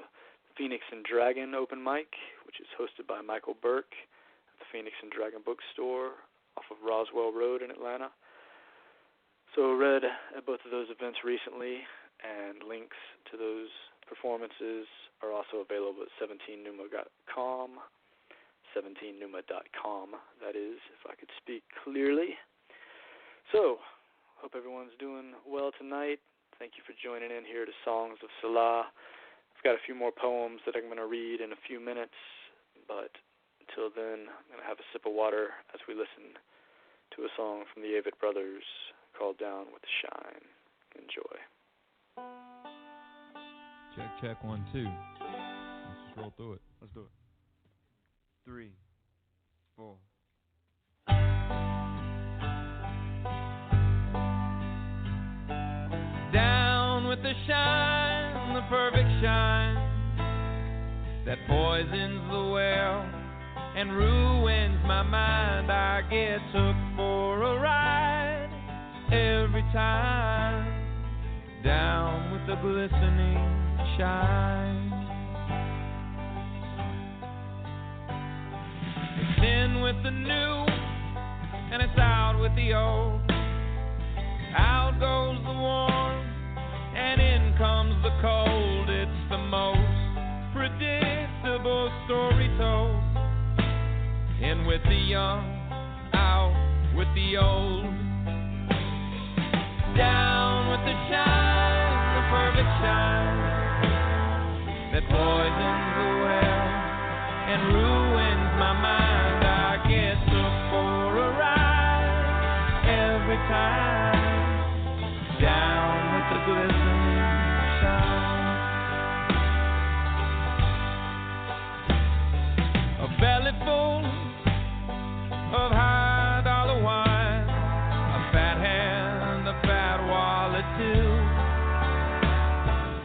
Phoenix and Dragon Open Mic, which is hosted by Michael Beukes at the Phoenix and Dragon Bookstore off of Roswell Road in Atlanta. So I read at both of those events recently, and links to those performances are also available at 17numa.com. 17numa.com, that is, if I could speak clearly. So, hope everyone's doing well tonight. Thank you for joining in here to Songs of Selah. I've got a few more poems that I'm going to read in a few minutes, but until then, I'm going to have a sip of water as we listen to a song from the Avett Brothers called Down with the Shine. Enjoy. Check, 1, 2. Let's just roll through it. Let's do it. 3, 4. Down with the shine, the perfect shine that poisons the well and ruins my mind. I get took for a ride every time. Down with the glistening shine. It's in with the new, and it's out with the old. Out goes the warm, and in comes the cold. It's the most predictable story told. In with the young, out with the old. Down with the shine, the perfect shine that poisons the well and ruins my mind. I get took for a ride every time. Down with the glistening shine. A belly full of high dollar wine, a fat hand, a fat wallet too.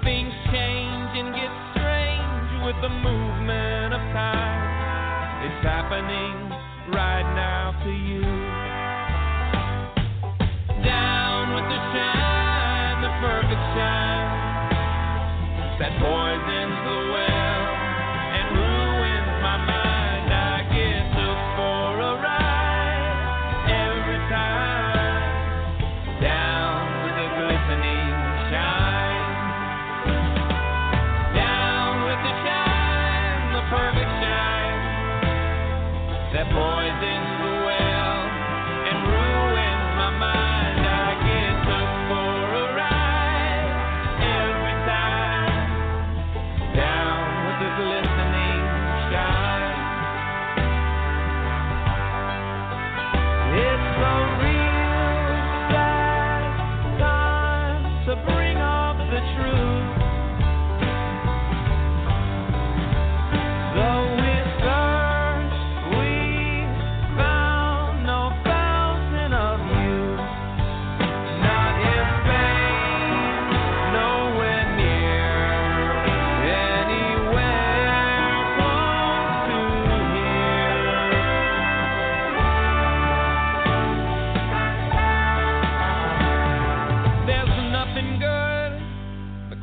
Things change and get strange with the movement of time. It's happening right now to you. Down with the shine, the perfect shine that poisons the well and ruins my mind. I get took for a ride every time. Down with the glistening shine. Down with the shine, the perfect shine that poisons the well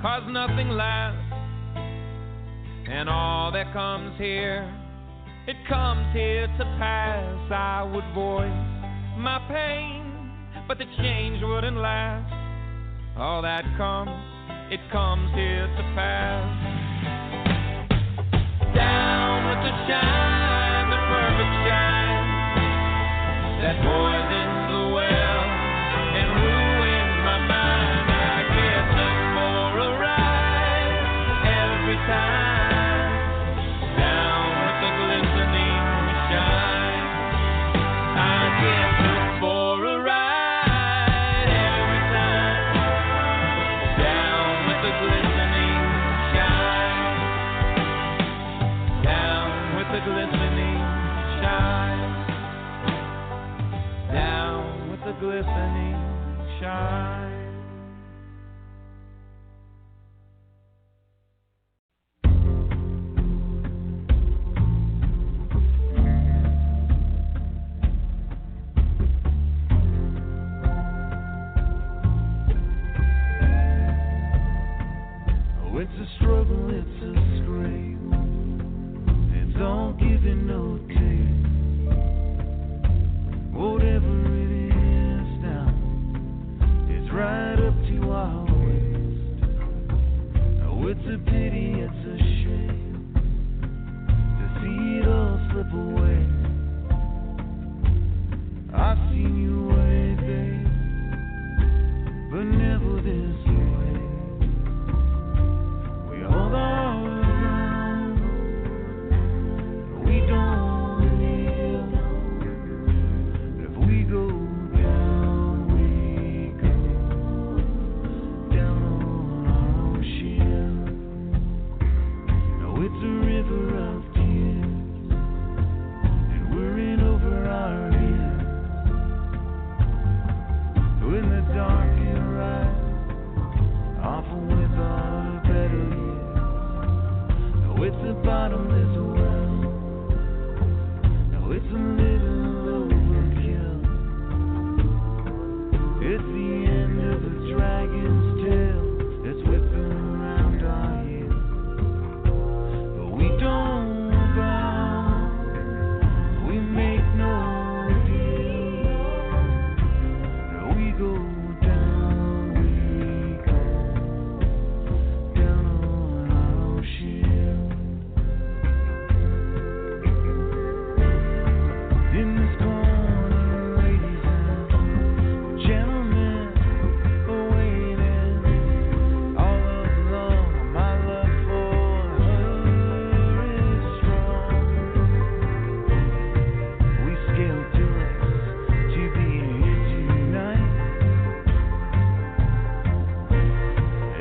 'cause nothing lasts, and all that comes here, it comes here to pass. I would voice my pain, but the change wouldn't last. All that comes, it comes here to pass. Down with the shine, the perfect shine, that poisons the well and ruins my mind. I get up for a ride every time. Down with the glistening shine. I get up for a ride every time. Down with the glistening shine. Down with the glistening shine. Down with the glistening shine. Oh, it's a struggle, it's a scrape. It's all giving, no take. Whatever it is now, it's right up to our waist. Oh, it's a pity, it's a shame to see it all slip away. I've seen you wave, babe, but never this way. We hold our ground, we don't kneel. If we go down, we go down on our own shield. No, it's a river of tears, and we're in over our heads. In the dark and right, often without a better year. No, it's a bottomless well. No, it's a little overkill. It's the end of a dragon's tail that's whipping around our ears. But we don't bow, we make no deal. No, we go down, we go down on our own shield. In this corner, ladies and gentlemen are waiting. All along, my love for her is strong. We scaled Dulles to be here tonight.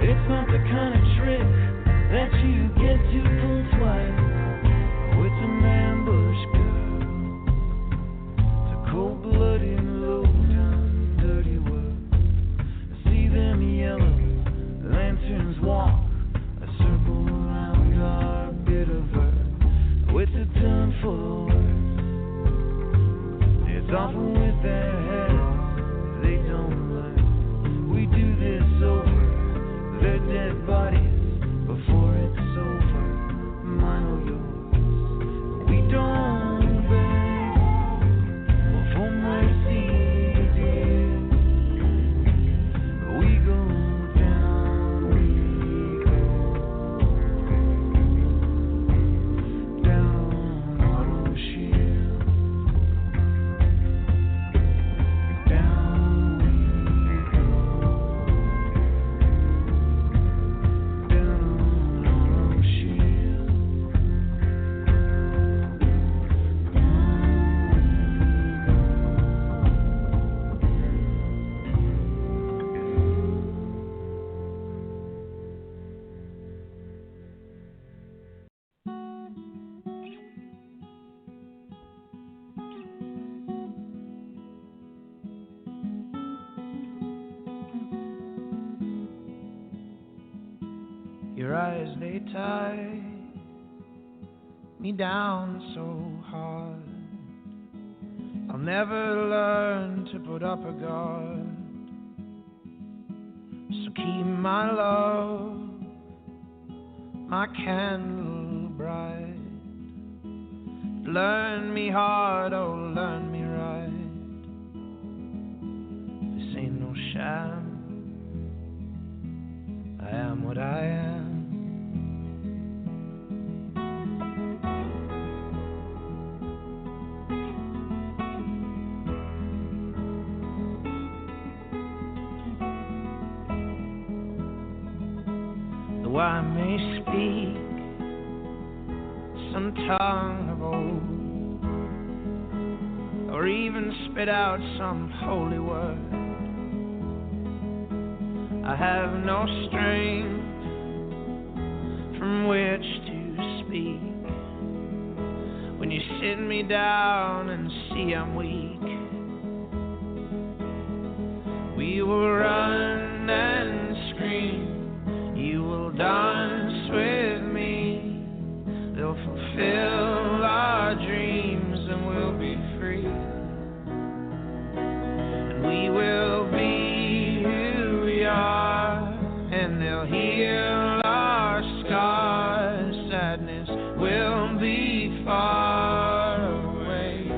It's not the kind of trick that you get to pull twice. Oh, it's an ambush, girl. It's a cold-blooded, low-down, dirty world. See them yellow lanterns walk a circle around our bit of earth. Oh, it's a ton full of words. It's often with their heads they don't learn. We do this over their dead bodies before it's over. Mine or yours. We don't beg for mercy, dear. We go down, we go down on our own shield. Down we go, down on our own shield. Your eyes, they tie me down so hard. I'll never learn to put up a guard. So keep my love my candle bright. Learn me hard, oh learn me right. This ain't no sham. I am what I am. Though I may speak some tongue of old, or even spit out some holy word, I have no strength from which to speak. When you sit me down and see I'm weak, we will run and scream. You will dance with me. They'll fulfill our dreams and we'll be free. And we will be who we are, and they'll heal our scars. Sadness will be far away.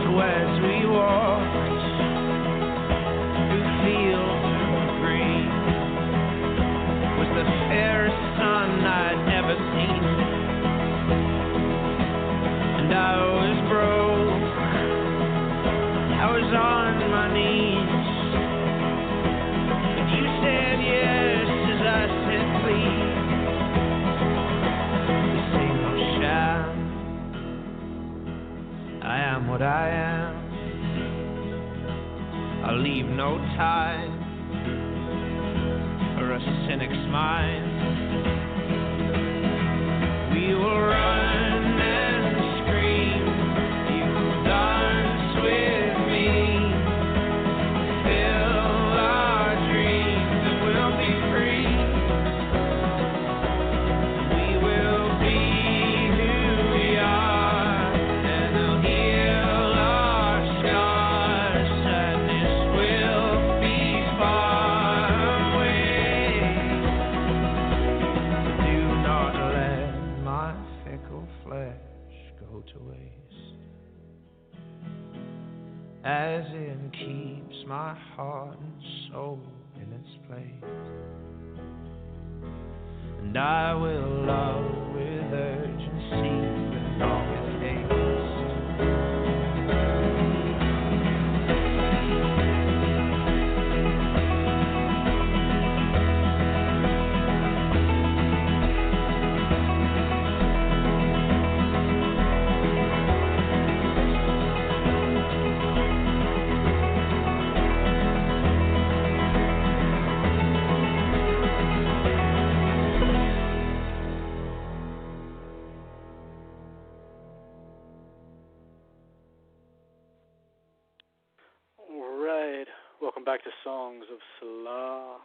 So as we walked through fields of green, was the fairest sun I'd never seen. And I was broke, I was on my knees, but you said yes as I said please. This ain't no sham. I am what I am. I'll leave no time for a cynic's mind. We will run and scream. You will dance with me. Fill our dreams and we'll be free. We will be who we are, and they'll heal our scars. Sadness will be far away. Do not let my fickle flesh go to waste, as it keeps my heart and soul in its place. And I will love with urgency, but not with haste. Alright, welcome back to Songs of Selah.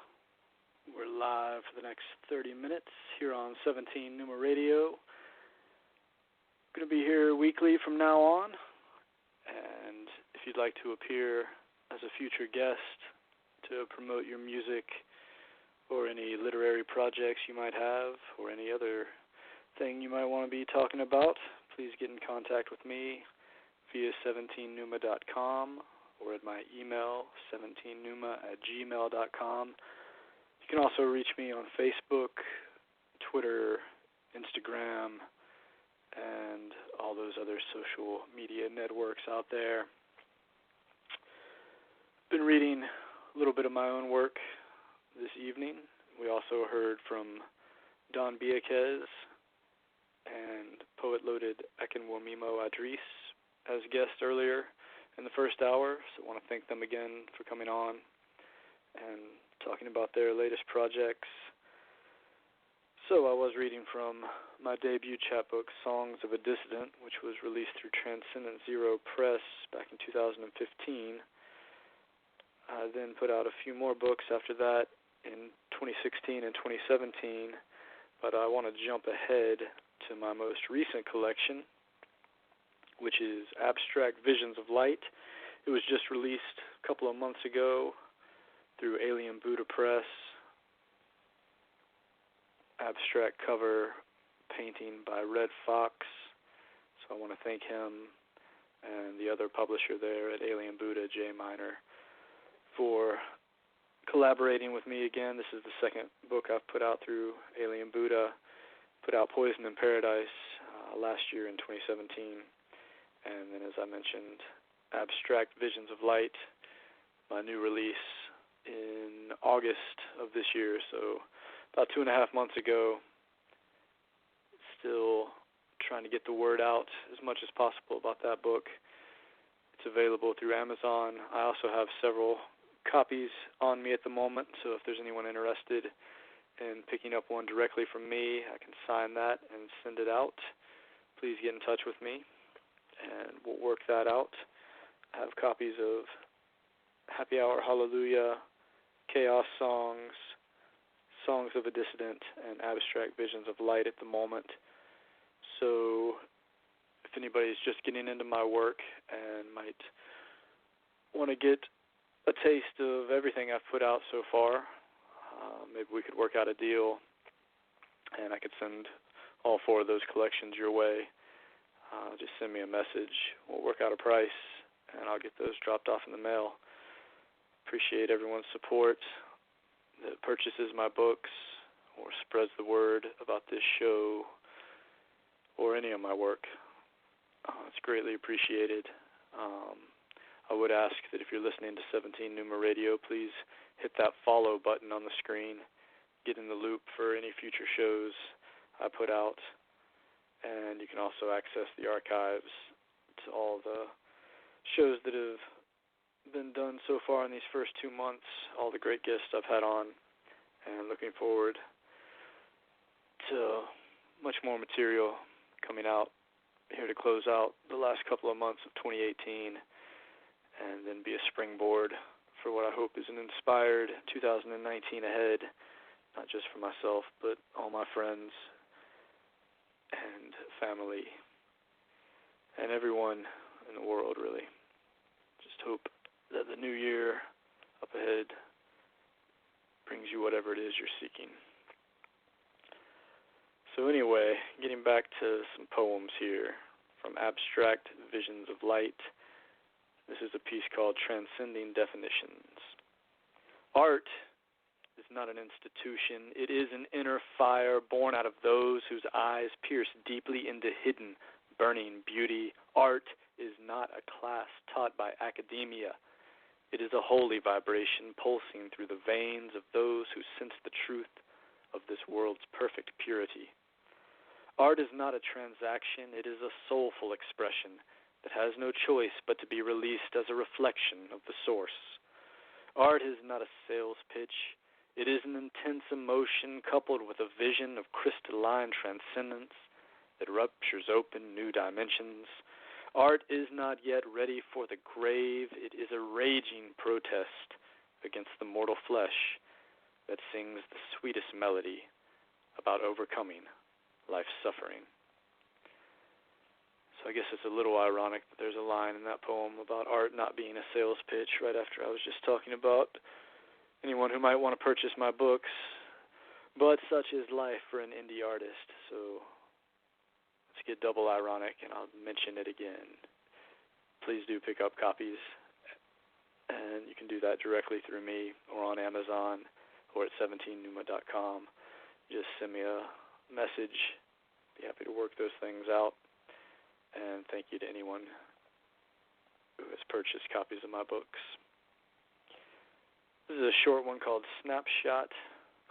We're live for the next 30 minutes here on 17 Numa Radio. Going to be here weekly from now on, and if you'd like to appear as a future guest to promote your music or any literary projects you might have or any other thing you might want to be talking about, please get in contact with me via 17numa.com or at my email, 17numa@gmail.com. You can also reach me on Facebook, Twitter, Instagram, and all those other social media networks out there. Been reading a little bit of my own work this evening. We also heard from Don Beukes and poet-laureate Ekenwomimo Adris as guests earlier in the first hour, so I want to thank them again for coming on and talking about their latest projects. So I was reading from my debut chapbook, Songs of a Dissident, which was released through Transcendent Zero Press back in 2015. I then put out a few more books after that in 2016 and 2017 but I want to jump ahead to my most recent collection, which is Abstract Visions of Light. It was just released a couple of months ago through Alien Buddha Press. Abstract cover painting by Red Fox. So I want to thank him and the other publisher there at Alien Buddha, J Minor, for collaborating with me again. This is the second book I've put out through Alien Buddha. Put out Poison in Paradise last year in 2017. And then, as I mentioned, Abstract Visions of Light, my new release in August of this year, so about 2.5 months ago. Still trying to get the word out as much as possible about that book. It's available through Amazon. I also have several copies on me at the moment, so if there's anyone interested in picking up one directly from me, I can sign that and send it out. Please get in touch with me, and we'll work that out. I have copies of Happy Hour Hallelujah, Chaos Songs, Songs of a Dissident, and Abstract Visions of Light at the moment. So if anybody's just getting into my work and might want to get a taste of everything I've put out so far, maybe we could work out a deal and I could send all 4 of those collections your way. Just send me a message. We'll work out a price and I'll get those dropped off in the mail. Appreciate everyone's support that purchases my books or spreads the word about this show or any of my work. It's greatly appreciated. I would ask that if you're listening to 17 Numa Radio, please hit that follow button on the screen. Get in the loop for any future shows I put out. And you can also access the archives to all the shows that have been done so far in these first 2 months, all the great guests I've had on, and looking forward to much more material coming out here to close out the last couple of months of 2018 and then be a springboard for what I hope is an inspired 2019 ahead, not just for myself, but all my friends and family and everyone in the world, really. Just hope that the new year up ahead brings you whatever it is you're seeking. So anyway, getting back to some poems here from Abstract Visions of Light. This is a piece called Transcending Definitions. Art is not an institution. It is an inner fire born out of those whose eyes pierce deeply into hidden, burning beauty. Art is not a class taught by academia. It is a holy vibration pulsing through the veins of those who sense the truth of this world's perfect purity. Art is not a transaction. It is a soulful expression that has no choice but to be released as a reflection of the source. Art is not a sales pitch. It is an intense emotion coupled with a vision of crystalline transcendence that ruptures open new dimensions. Art is not yet ready for the grave. It is a raging protest against the mortal flesh that sings the sweetest melody about overcoming life's suffering. So I guess it's a little ironic that there's a line in that poem about art not being a sales pitch right after I was just talking about anyone who might want to purchase my books. But such is life for an indie artist, so let's get double ironic and I'll mention it again. Please do pick up copies, and you can do that directly through me or on Amazon or at 17numa.com. Just send me a message. Be happy to work those things out. And thank you to anyone who has purchased copies of my books. This is a short one called Snapshot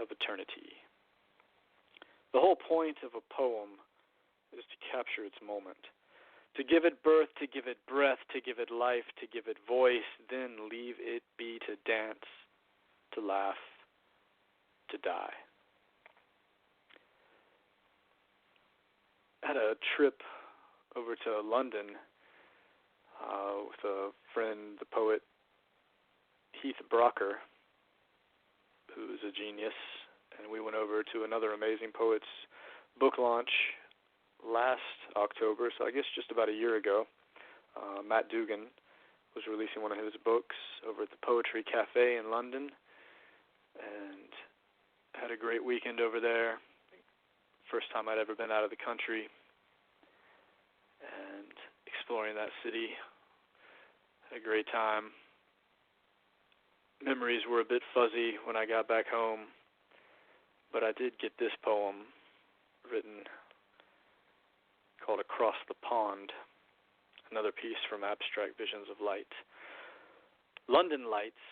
of Eternity. The whole point of a poem is to capture its moment, to give it birth, to give it breath, to give it life, to give it voice, then leave it be to dance, to laugh, to die. I had a trip over to London with a friend, the poet Heath Brocker, who's a genius and we went over to another amazing poet's book launch last October, so I guess just about a year ago. Matt Dugan was releasing one of his books over at the Poetry Cafe in London, and had a great weekend over there. First time I'd ever been out of the country, and exploring that city. Had a great time. Memories were a bit fuzzy when I got back home, but I did get this poem written called Across the Pond, another piece from Abstract Visions of Light. London lights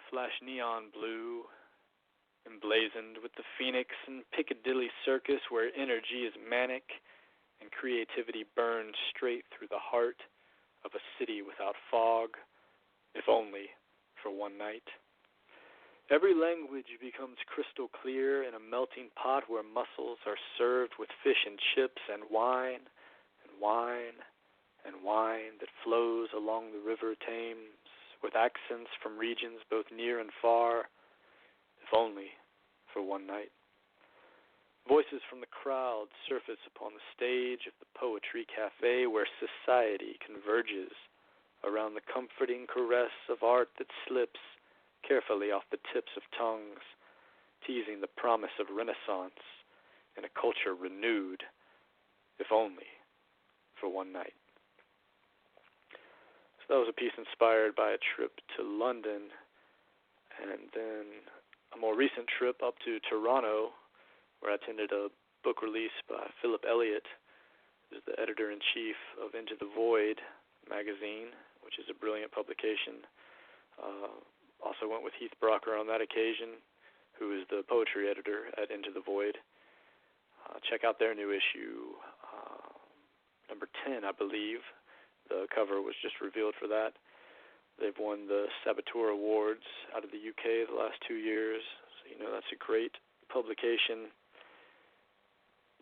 flash neon blue, emblazoned with the Phoenix and Piccadilly Circus, where energy is manic and creativity burns straight through the heart of a city without fog, if only for one night. Every language becomes crystal clear in a melting pot where mussels are served with fish and chips and wine and wine and wine that flows along the river Thames with accents from regions both near and far, if only for one night. Voices from the crowd surface upon the stage of the Poetry Cafe where society converges around the comforting caress of art that slips carefully off the tips of tongues, teasing the promise of Renaissance in a culture renewed, if only for one night. So that was a piece inspired by a trip to London, and then a more recent trip up to Toronto, where I attended a book release by Philip Elliott, who's the editor-in-chief of Into the Void magazine, which is a brilliant publication. Also went with Heath Brocker on that occasion, who is the poetry editor at Into the Void. Check out their new issue, number 10, I believe. The cover was just revealed for that. They've won the Saboteur Awards out of the UK the last 2 years, so that's a great publication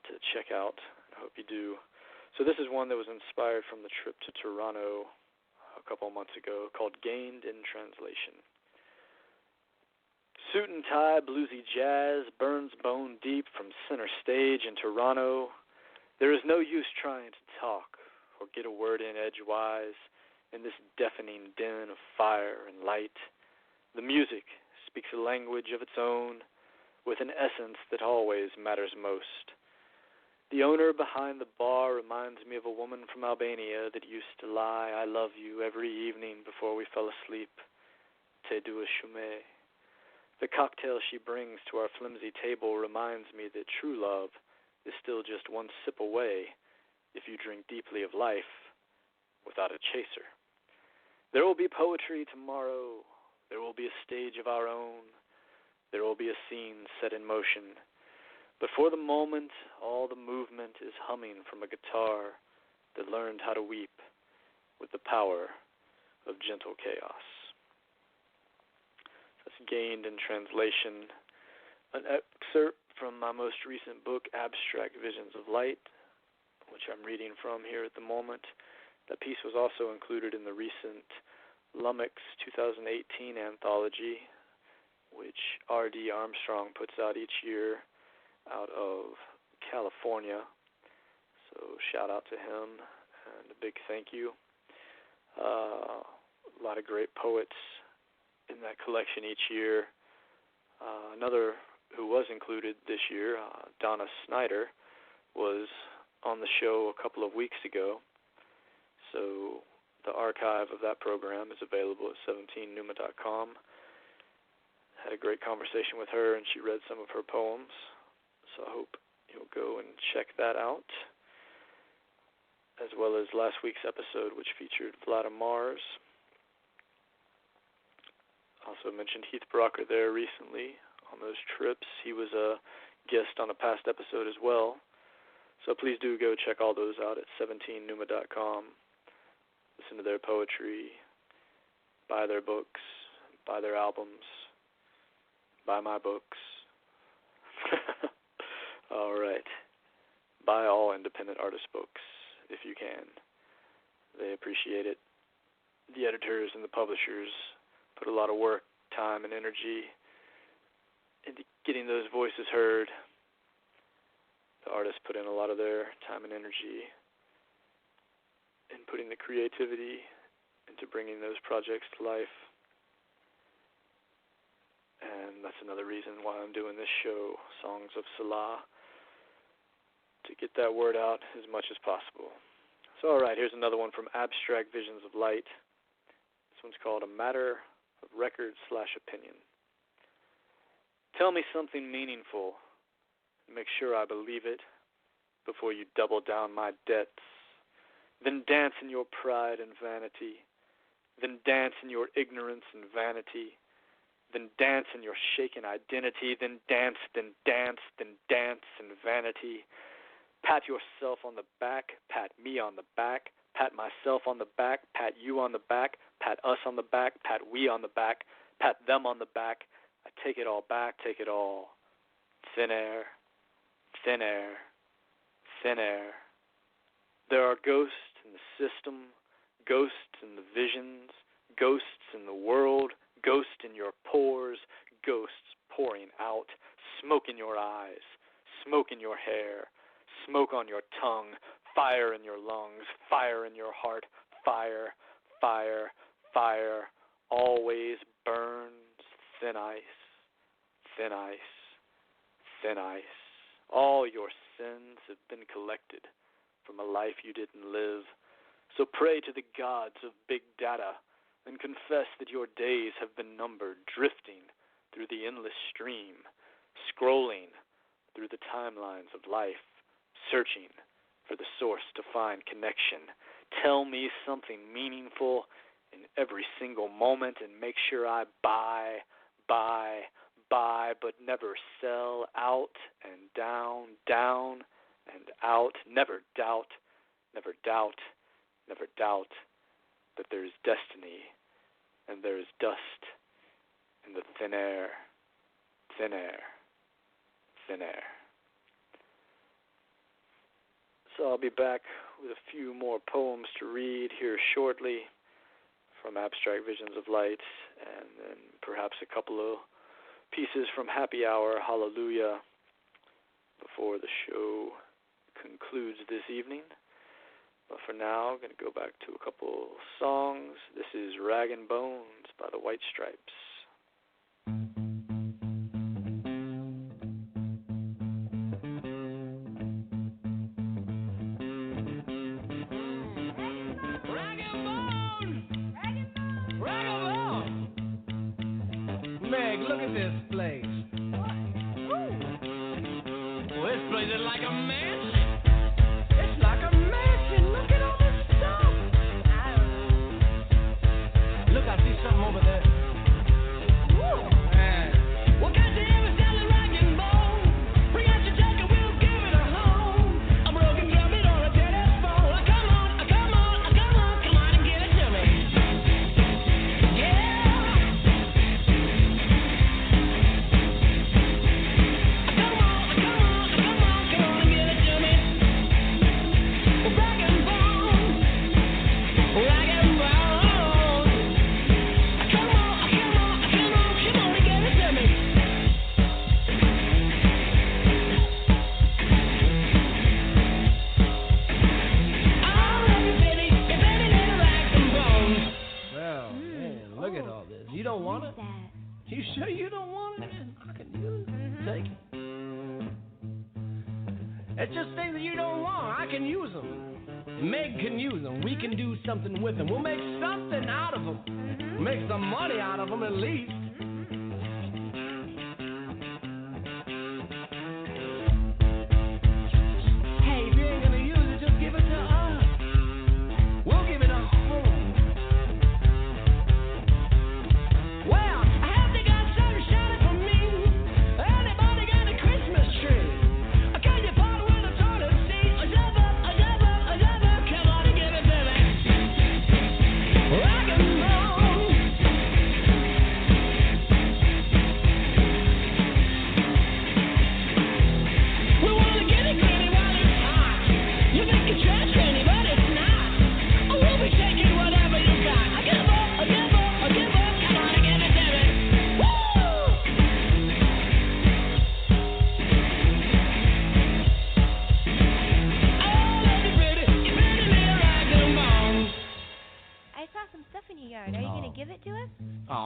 to check out. I hope you do. So this is one that was inspired from the trip to Toronto a couple of months ago, called Gained in Translation. Suit and tie, bluesy jazz burns bone deep from center stage in Toronto. There is no use trying to talk or get a word in edgewise in this deafening din of fire and light. The music speaks a language of its own with an essence that always matters most. The owner behind the bar reminds me of a woman from Albania that used to lie, "I love you," every evening before we fell asleep. Te dua shume. The cocktail she brings to our flimsy table reminds me that true love is still just one sip away if you drink deeply of life without a chaser. There will be poetry tomorrow. There will be a stage of our own. There will be a scene set in motion. But for the moment, all the movement is humming from a guitar that learned how to weep with the power of gentle chaos. That's Gained in Translation, an excerpt from my most recent book, Abstract Visions of Light, which I'm reading from here at the moment. That piece was also included in the recent Lummox 2018 anthology, which R.D. Armstrong puts out each year out of California. So shout out to him and a big thank you. A lot of great poets in that collection each year. Another who was included this year, Donna Snyder, was on the show a couple of weeks ago. So the archive of that program is available at 17numa.com. Had a great conversation with her, and she read some of her poems. So I hope you'll go and check that out, as well as last week's episode, which featured Vlada Mars. Also mentioned Heath Brocker there recently on those trips. He was a guest on a past episode as well. So please do go check all those out at 17numa.com. Listen to their poetry, buy their books, buy their albums, buy my books. All right. Buy all independent artist books if you can. They appreciate it. The editors and the publishers put a lot of work, time, and energy into getting those voices heard. The artists put in a lot of their time and energy in putting the creativity into bringing those projects to life. And that's another reason why I'm doing this show, Songs of Selah, to get that word out as much as possible. So, all right, here's another one from Abstract Visions of Light. This one's called A Matter of Record/Opinion. Tell me something meaningful. Make sure I believe it before you double down my debts. Then dance in your pride and vanity. Then dance in your ignorance and vanity. Then dance in your shaken identity. Then dance, then dance, then dance in vanity. Pat yourself on the back. Pat me on the back. Pat myself on the back. Pat you on the back. Pat us on the back. Pat we on the back. Pat them on the back. I take it all back, take it all. Thin air, thin air, thin air. There are ghosts in the system, ghosts in the visions, ghosts in the world, ghosts in your pores, ghosts pouring out, smoke in your eyes, smoke in your hair, smoke on your tongue, fire in your lungs, fire in your heart, fire, fire, fire, always burns, thin ice, thin ice, thin ice. All your sins have been collected from a life you didn't live. So pray to the gods of big data and confess that your days have been numbered, drifting through the endless stream, scrolling through the timelines of life, searching for the source to find connection. Tell me something meaningful in every single moment and make sure I buy, but never sell, out and down, down and out. Never doubt, never doubt, never doubt that there is destiny and there is dust in the thin air, thin air, thin air. So I'll be back with a few more poems to read here shortly from Abstract Visions of Light, and then perhaps a couple of pieces from Happy Hour, Hallelujah, before the show concludes this evening. But for now, I'm going to go back to a couple songs. This is Rag and Bones by the White Stripes. Meg, look at this place. Well, this place is like a mansion. It's like a mansion. Look at all this stuff. Look, I see something over there. Man. Well, got to ever sell a rag and bone. Bring out your junk and we'll give it a home. A broken drumming or a dead phone. Come on, come on, come on, come on and give it to me. Yeah. You don't want it? You sure you don't want it? I can use it. Take it. It's just things that you don't want. I can use them. Meg can use them. We can do something with them. We'll make something out of them. Make some money out of them at least. Hey, if you ain't gonna use it, just give it to us. We'll give it a home.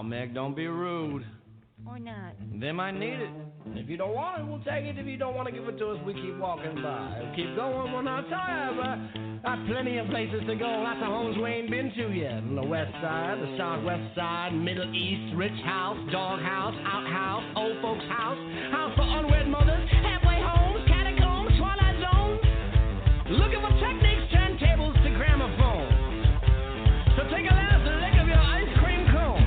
Meg, don't be rude. Or not. They might need it. If you don't want it, we'll take it. If you don't want to give it to us, we keep walking by. We'll keep going, we're not tired. Got plenty of places to go, lots of homes we ain't been to yet. On the west side, the southwest side, Middle East, rich house, dog house, outhouse, old folks house, house for unwed mothers, halfway homes, catacombs, twilight zones. Looking for techniques, turntables to gramophones. So take a last lick of your ice cream cone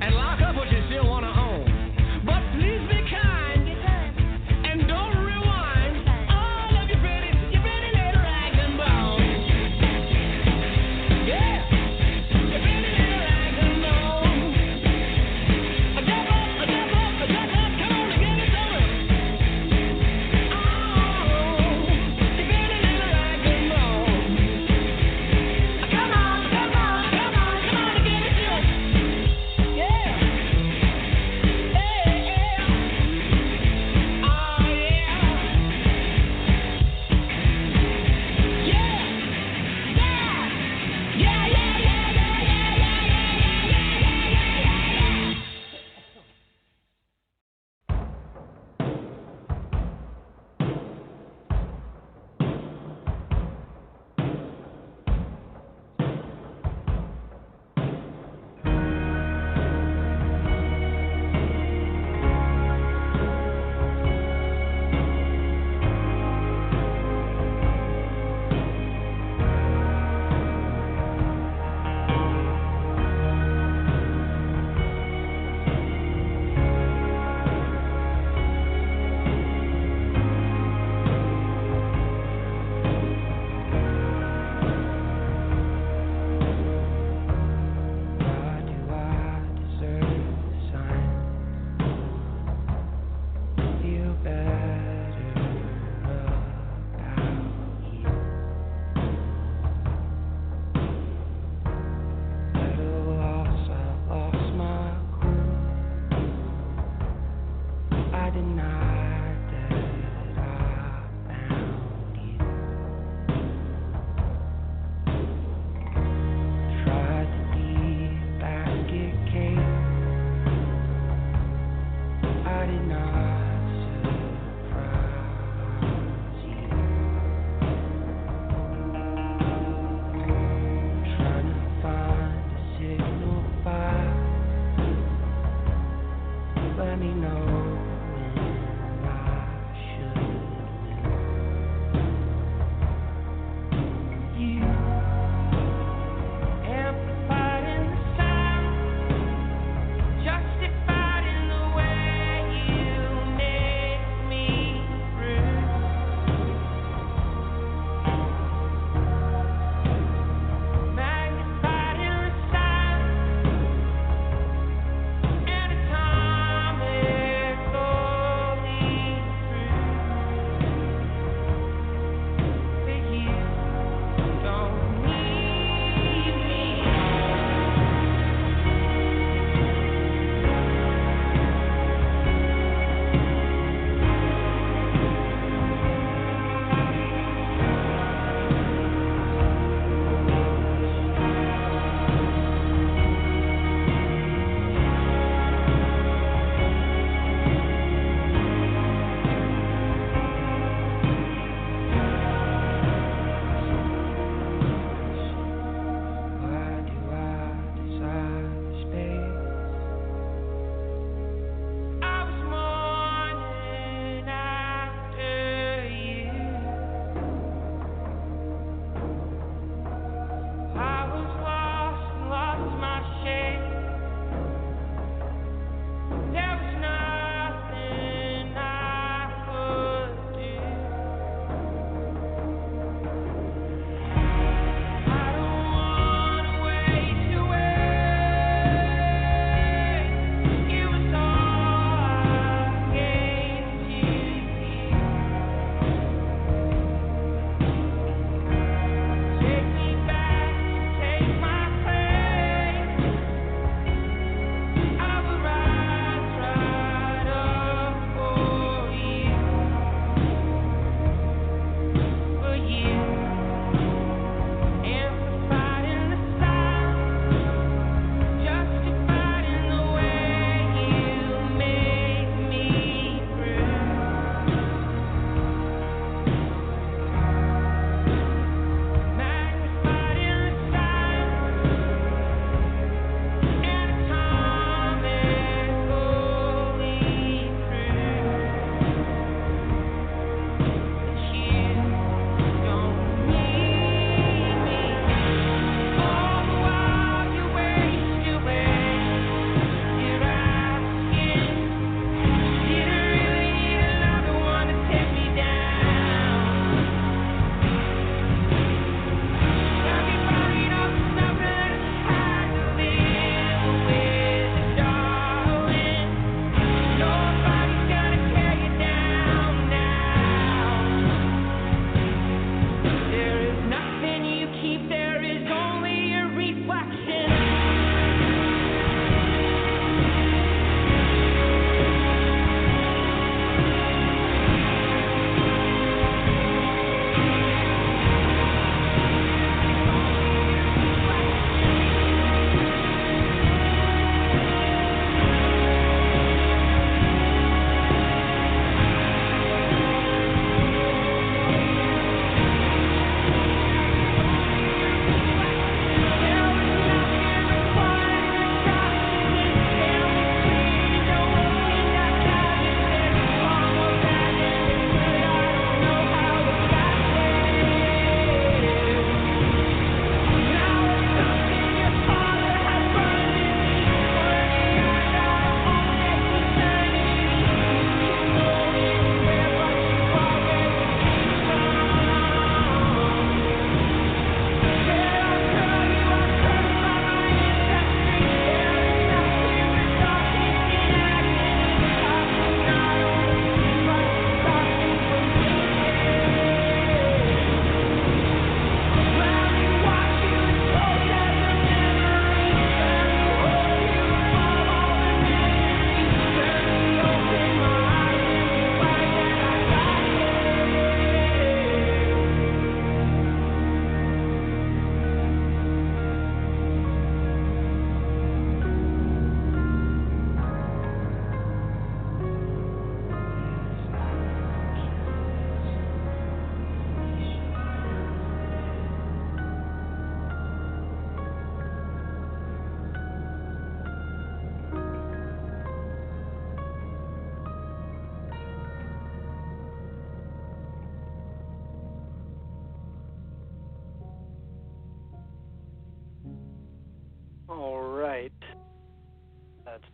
and lock up what you still want to own. But please be kind and don't rewind all of your pretty little rags and bones. Yeah, your pretty little rags and bones. Step up, come on and give it to me.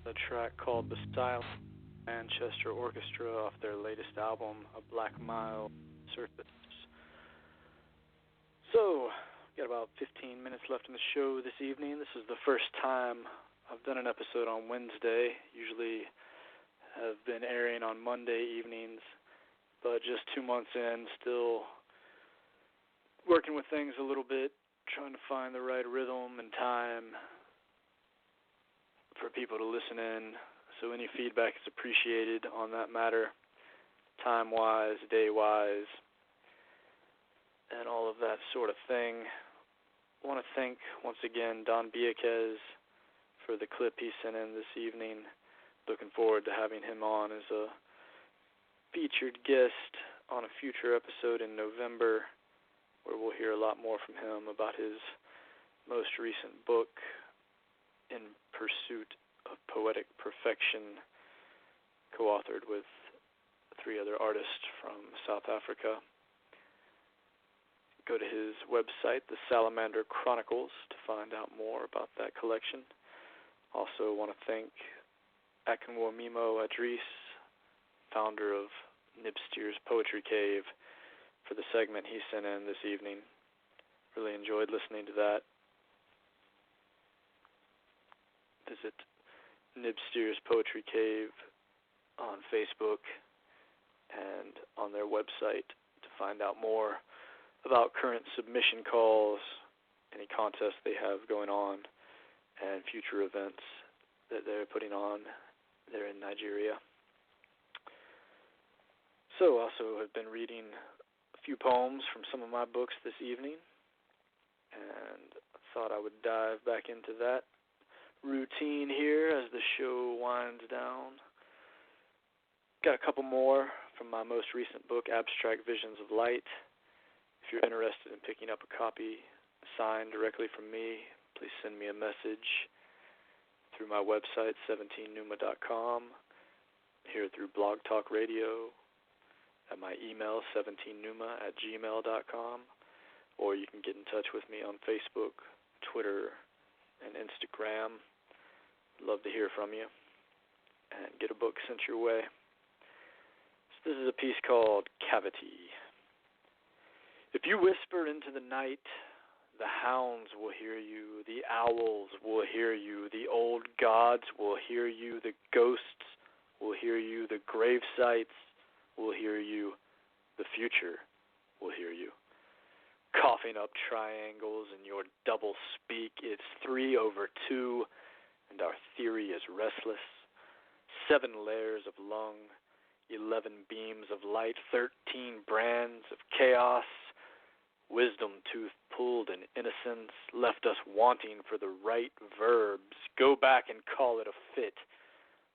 a track called The Silent Manchester Orchestra off their latest album, A Black Mile Surface. So, got about 15 minutes left in the show this evening. This is the first time I've done an episode on Wednesday. Usually have been airing on Monday evenings, but just 2 months in, still working with things a little bit, trying to find the right rhythm and time for people to listen in. So any feedback is appreciated on that matter, time-wise, day-wise, and all of that sort of thing. I want to thank, once again, Don Beukes for the clip he sent in this evening. Looking forward to having him on as a featured guest on a future episode in November, where we'll hear a lot more from him about his most recent book, In Pursuit of Poetic Perfection, co-authored with 3 other artists from South Africa. Go to his website, The Salamander Chronicles, to find out more about that collection. Also want to thank Akinwomimo Adris, founder of Nibsteer's Poetry Cave, for the segment he sent in this evening. Really enjoyed listening to that. Visit Nibsteer's Poetry Cave on Facebook and on their website to find out more about current submission calls, any contests they have going on, and future events that they're putting on there in Nigeria. So also have been reading a few poems from some of my books this evening, and I thought I would dive back into that routine here as the show winds down. Got a couple more from my most recent book, Abstract Visions of Light. If you're interested in picking up a copy signed directly from me, please send me a message through my website, 17numa.com, here through Blog Talk Radio, at my email, 17numa@gmail.com, or you can get in touch with me on Facebook, Twitter, and Instagram. Love to hear from you and get a book sent your way. So this is a piece called Cavity. If you whisper into the night, the hounds will hear you, the owls will hear you, the old gods will hear you, the ghosts will hear you, the grave sites will hear you, the future will hear you. Coughing up triangles in your double speak, it's 3/2, and our theory is restless. 7 layers of lung, 11 beams of light, 13 brands of chaos. Wisdom tooth pulled in innocence, left us wanting for the right verbs. Go back and call it a fit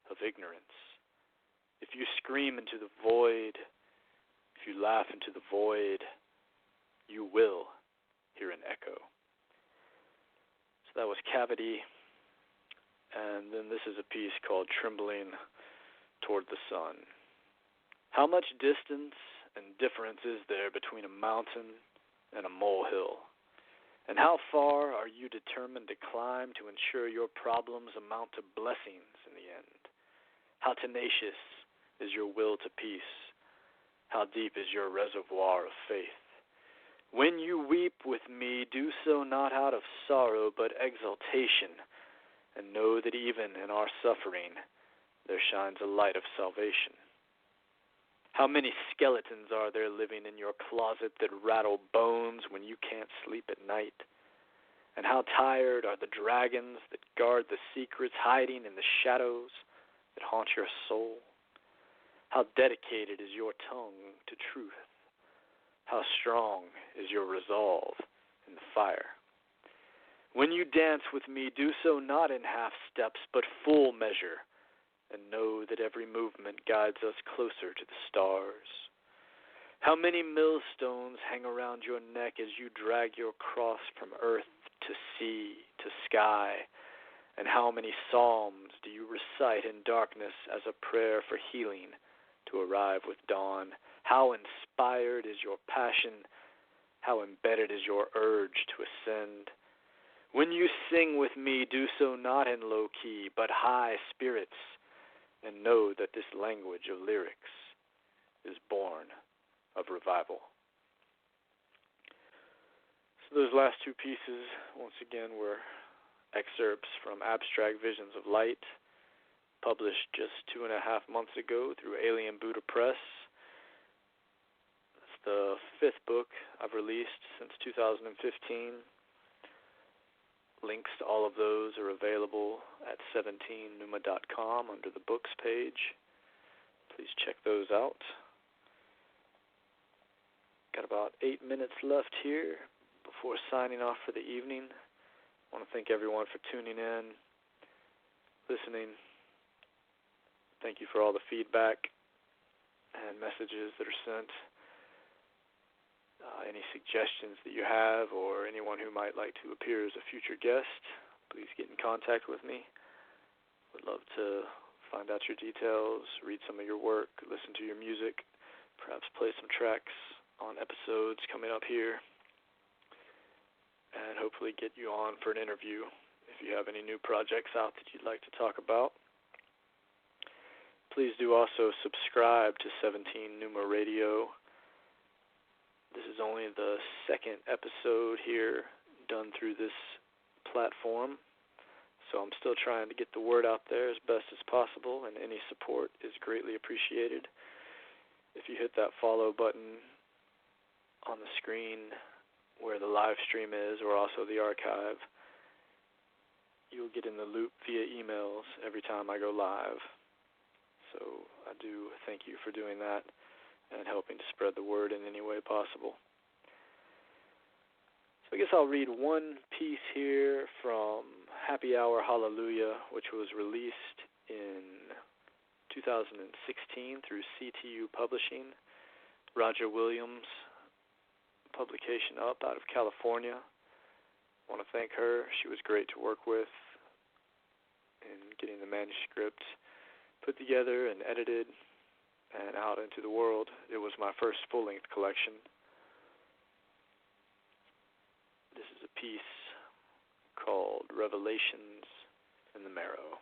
of ignorance. If you scream into the void, if you laugh into the void, you will hear an echo. So that was Cavity. And then this is a piece called Trembling Toward the Sun. How much distance and difference is there between a mountain and a molehill? And how far are you determined to climb to ensure your problems amount to blessings in the end? How tenacious is your will to peace? How deep is your reservoir of faith? When you weep with me, do so not out of sorrow but exultation, and know that even in our suffering there shines a light of salvation. How many skeletons are there living in your closet that rattle bones when you can't sleep at night? And how tired are the dragons that guard the secrets hiding in the shadows that haunt your soul? How dedicated is your tongue to truth? How strong is your resolve in the fire? When you dance with me, do so not in half steps, but full measure, and know that every movement guides us closer to the stars. How many millstones hang around your neck as you drag your cross from earth to sea to sky? And how many psalms do you recite in darkness as a prayer for healing to arrive with dawn? How inspired is your passion? How embedded is your urge to ascend? When you sing with me, do so not in low key, but high spirits, and know that this language of lyrics is born of revival. So those last two pieces, once again, were excerpts from Abstract Visions of Light, published just 2.5 months ago through Alien Buddha Press. It's the 5th book I've released since 2015. Links to all of those are available at 17numa.com under the books page. Please check those out. Got about 8 minutes left here before signing off for the evening. I want to thank everyone for tuning in, listening. Thank you for all the feedback and messages that are sent. Any suggestions that you have, or anyone who might like to appear as a future guest, please get in contact with me. Would love to find out your details, read some of your work, listen to your music, perhaps play some tracks on episodes coming up here, and hopefully get you on for an interview if you have any new projects out that you'd like to talk about. Please do also subscribe to 17 Numa Radio. This is only the 2nd episode here done through this platform, so I'm still trying to get the word out there as best as possible, and any support is greatly appreciated. If you hit that follow button on the screen where the live stream is, or also the archive, you'll get in the loop via emails every time I go live. So I do thank you for doing that and helping to spread the word in any way possible. So I guess I'll read one piece here from Happy Hour Hallelujah, which was released in 2016 through CTU Publishing, Roger Williams publication up out of California. I want to thank her. She was great to work with in getting the manuscript put together and edited and out into the world. It was my first full-length collection. This is a piece called Revelations in the Marrow.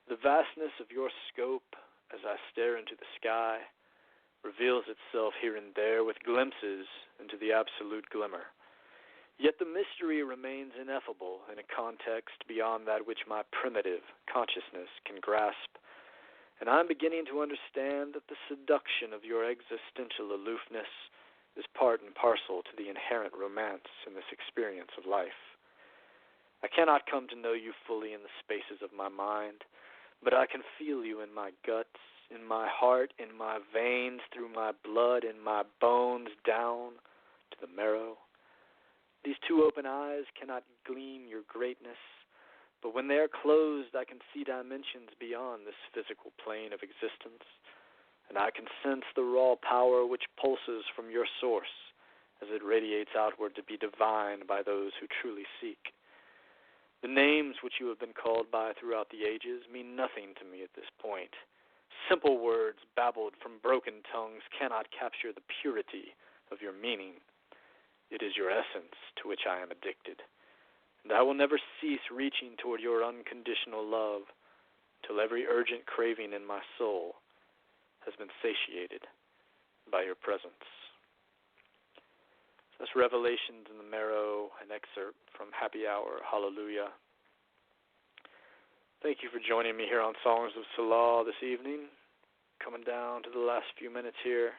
The vastness of your scope, as I stare into the sky, reveals itself here and there with glimpses into the absolute glimmer. Yet the mystery remains ineffable in a context beyond that which my primitive consciousness can grasp. And I'm beginning to understand that the seduction of your existential aloofness is part and parcel to the inherent romance in this experience of life. I cannot come to know you fully in the spaces of my mind, but I can feel you in my guts, in my heart, in my veins, through my blood, in my bones, down to the marrow. These two open eyes cannot gleam your greatness, but when they are closed, I can see dimensions beyond this physical plane of existence, and I can sense the raw power which pulses from your source as it radiates outward to be divined by those who truly seek. The names which you have been called by throughout the ages mean nothing to me at this point. Simple words babbled from broken tongues cannot capture the purity of your meaning. It is your essence to which I am addicted. And I will never cease reaching toward your unconditional love till every urgent craving in my soul has been satiated by your presence. So that's Revelations in the Marrow, an excerpt from Happy Hour Hallelujah. Thank you for joining me here on Songs of Selah this evening. Coming down to the last few minutes here,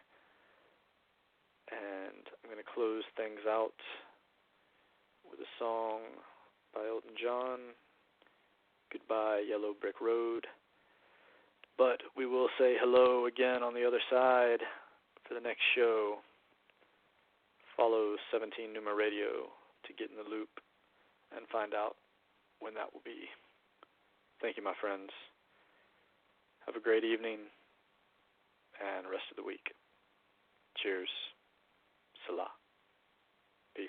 and I'm going to close things out with a song by Elton John, Goodbye Yellow Brick Road. But we will say hello again on the other side for the next show. Follow 17 Numa Radio to get in the loop and find out when that will be. Thank you, my friends. Have a great evening and rest of the week. Cheers. Selah. Peace.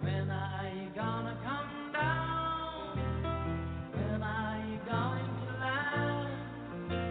When are you gonna come down? When are you going to land?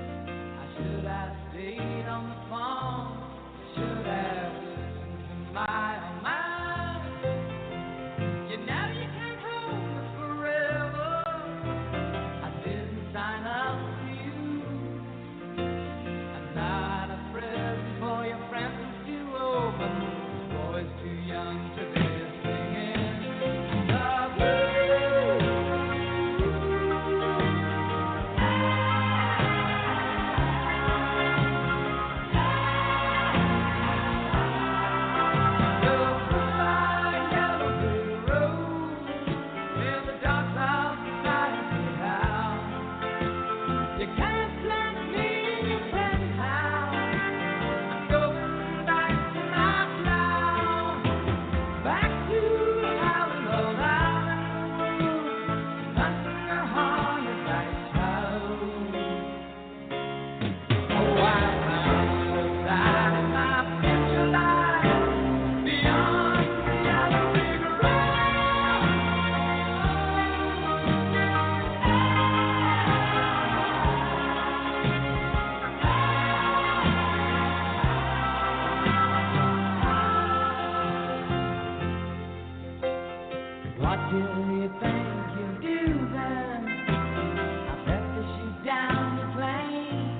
What do you think you do then? I bet to shoot down the plane.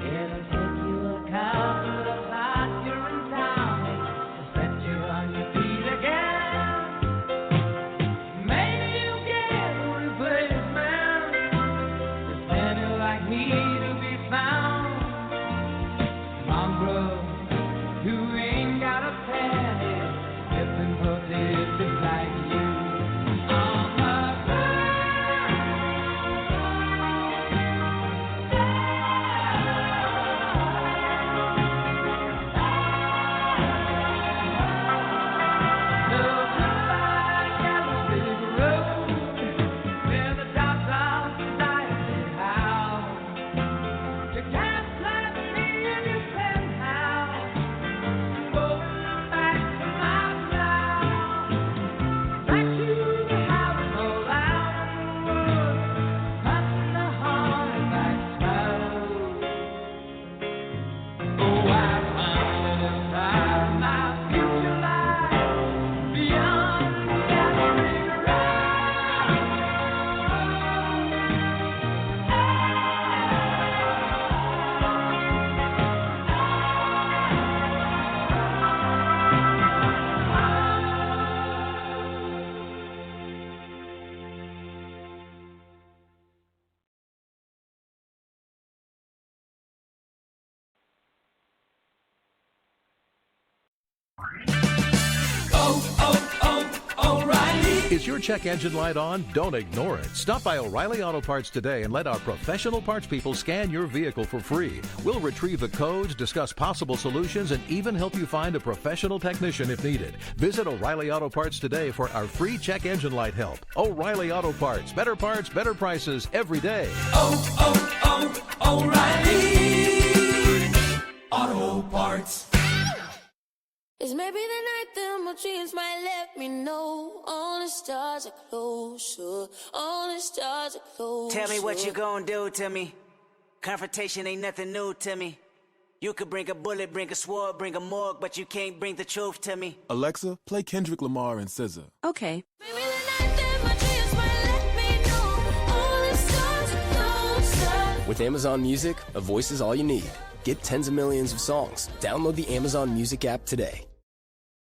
It'll take you a couple of hours you're in town to set you on your feet again. Maybe you'll get a replacement. There's plenty like me to be found. Mongrel who ain't got a penny, flipping potatoes like you. On the Is your check engine light on? Don't ignore it. Stop by O'Reilly Auto Parts today and let our professional parts people scan your vehicle for free. We'll retrieve the codes, discuss possible solutions, and even help you find a professional technician if needed. Visit O'Reilly Auto Parts today for our free check engine light help. O'Reilly Auto Parts. Better prices every day. O'Reilly Auto Parts. It's maybe the night that my dreams might let me know. All the stars are closer. All the stars are closer. Tell me what you gonna do to me. Confrontation ain't nothing new to me. You could bring a bullet, bring a sword, bring a morgue, but you can't bring the truth to me. Alexa, play Kendrick Lamar and SZA. Okay. Maybe the night that my dreams might let me know. All the stars are closer. With Amazon Music, a voice is all you need. Get tens of millions of songs. Download the Amazon Music app today.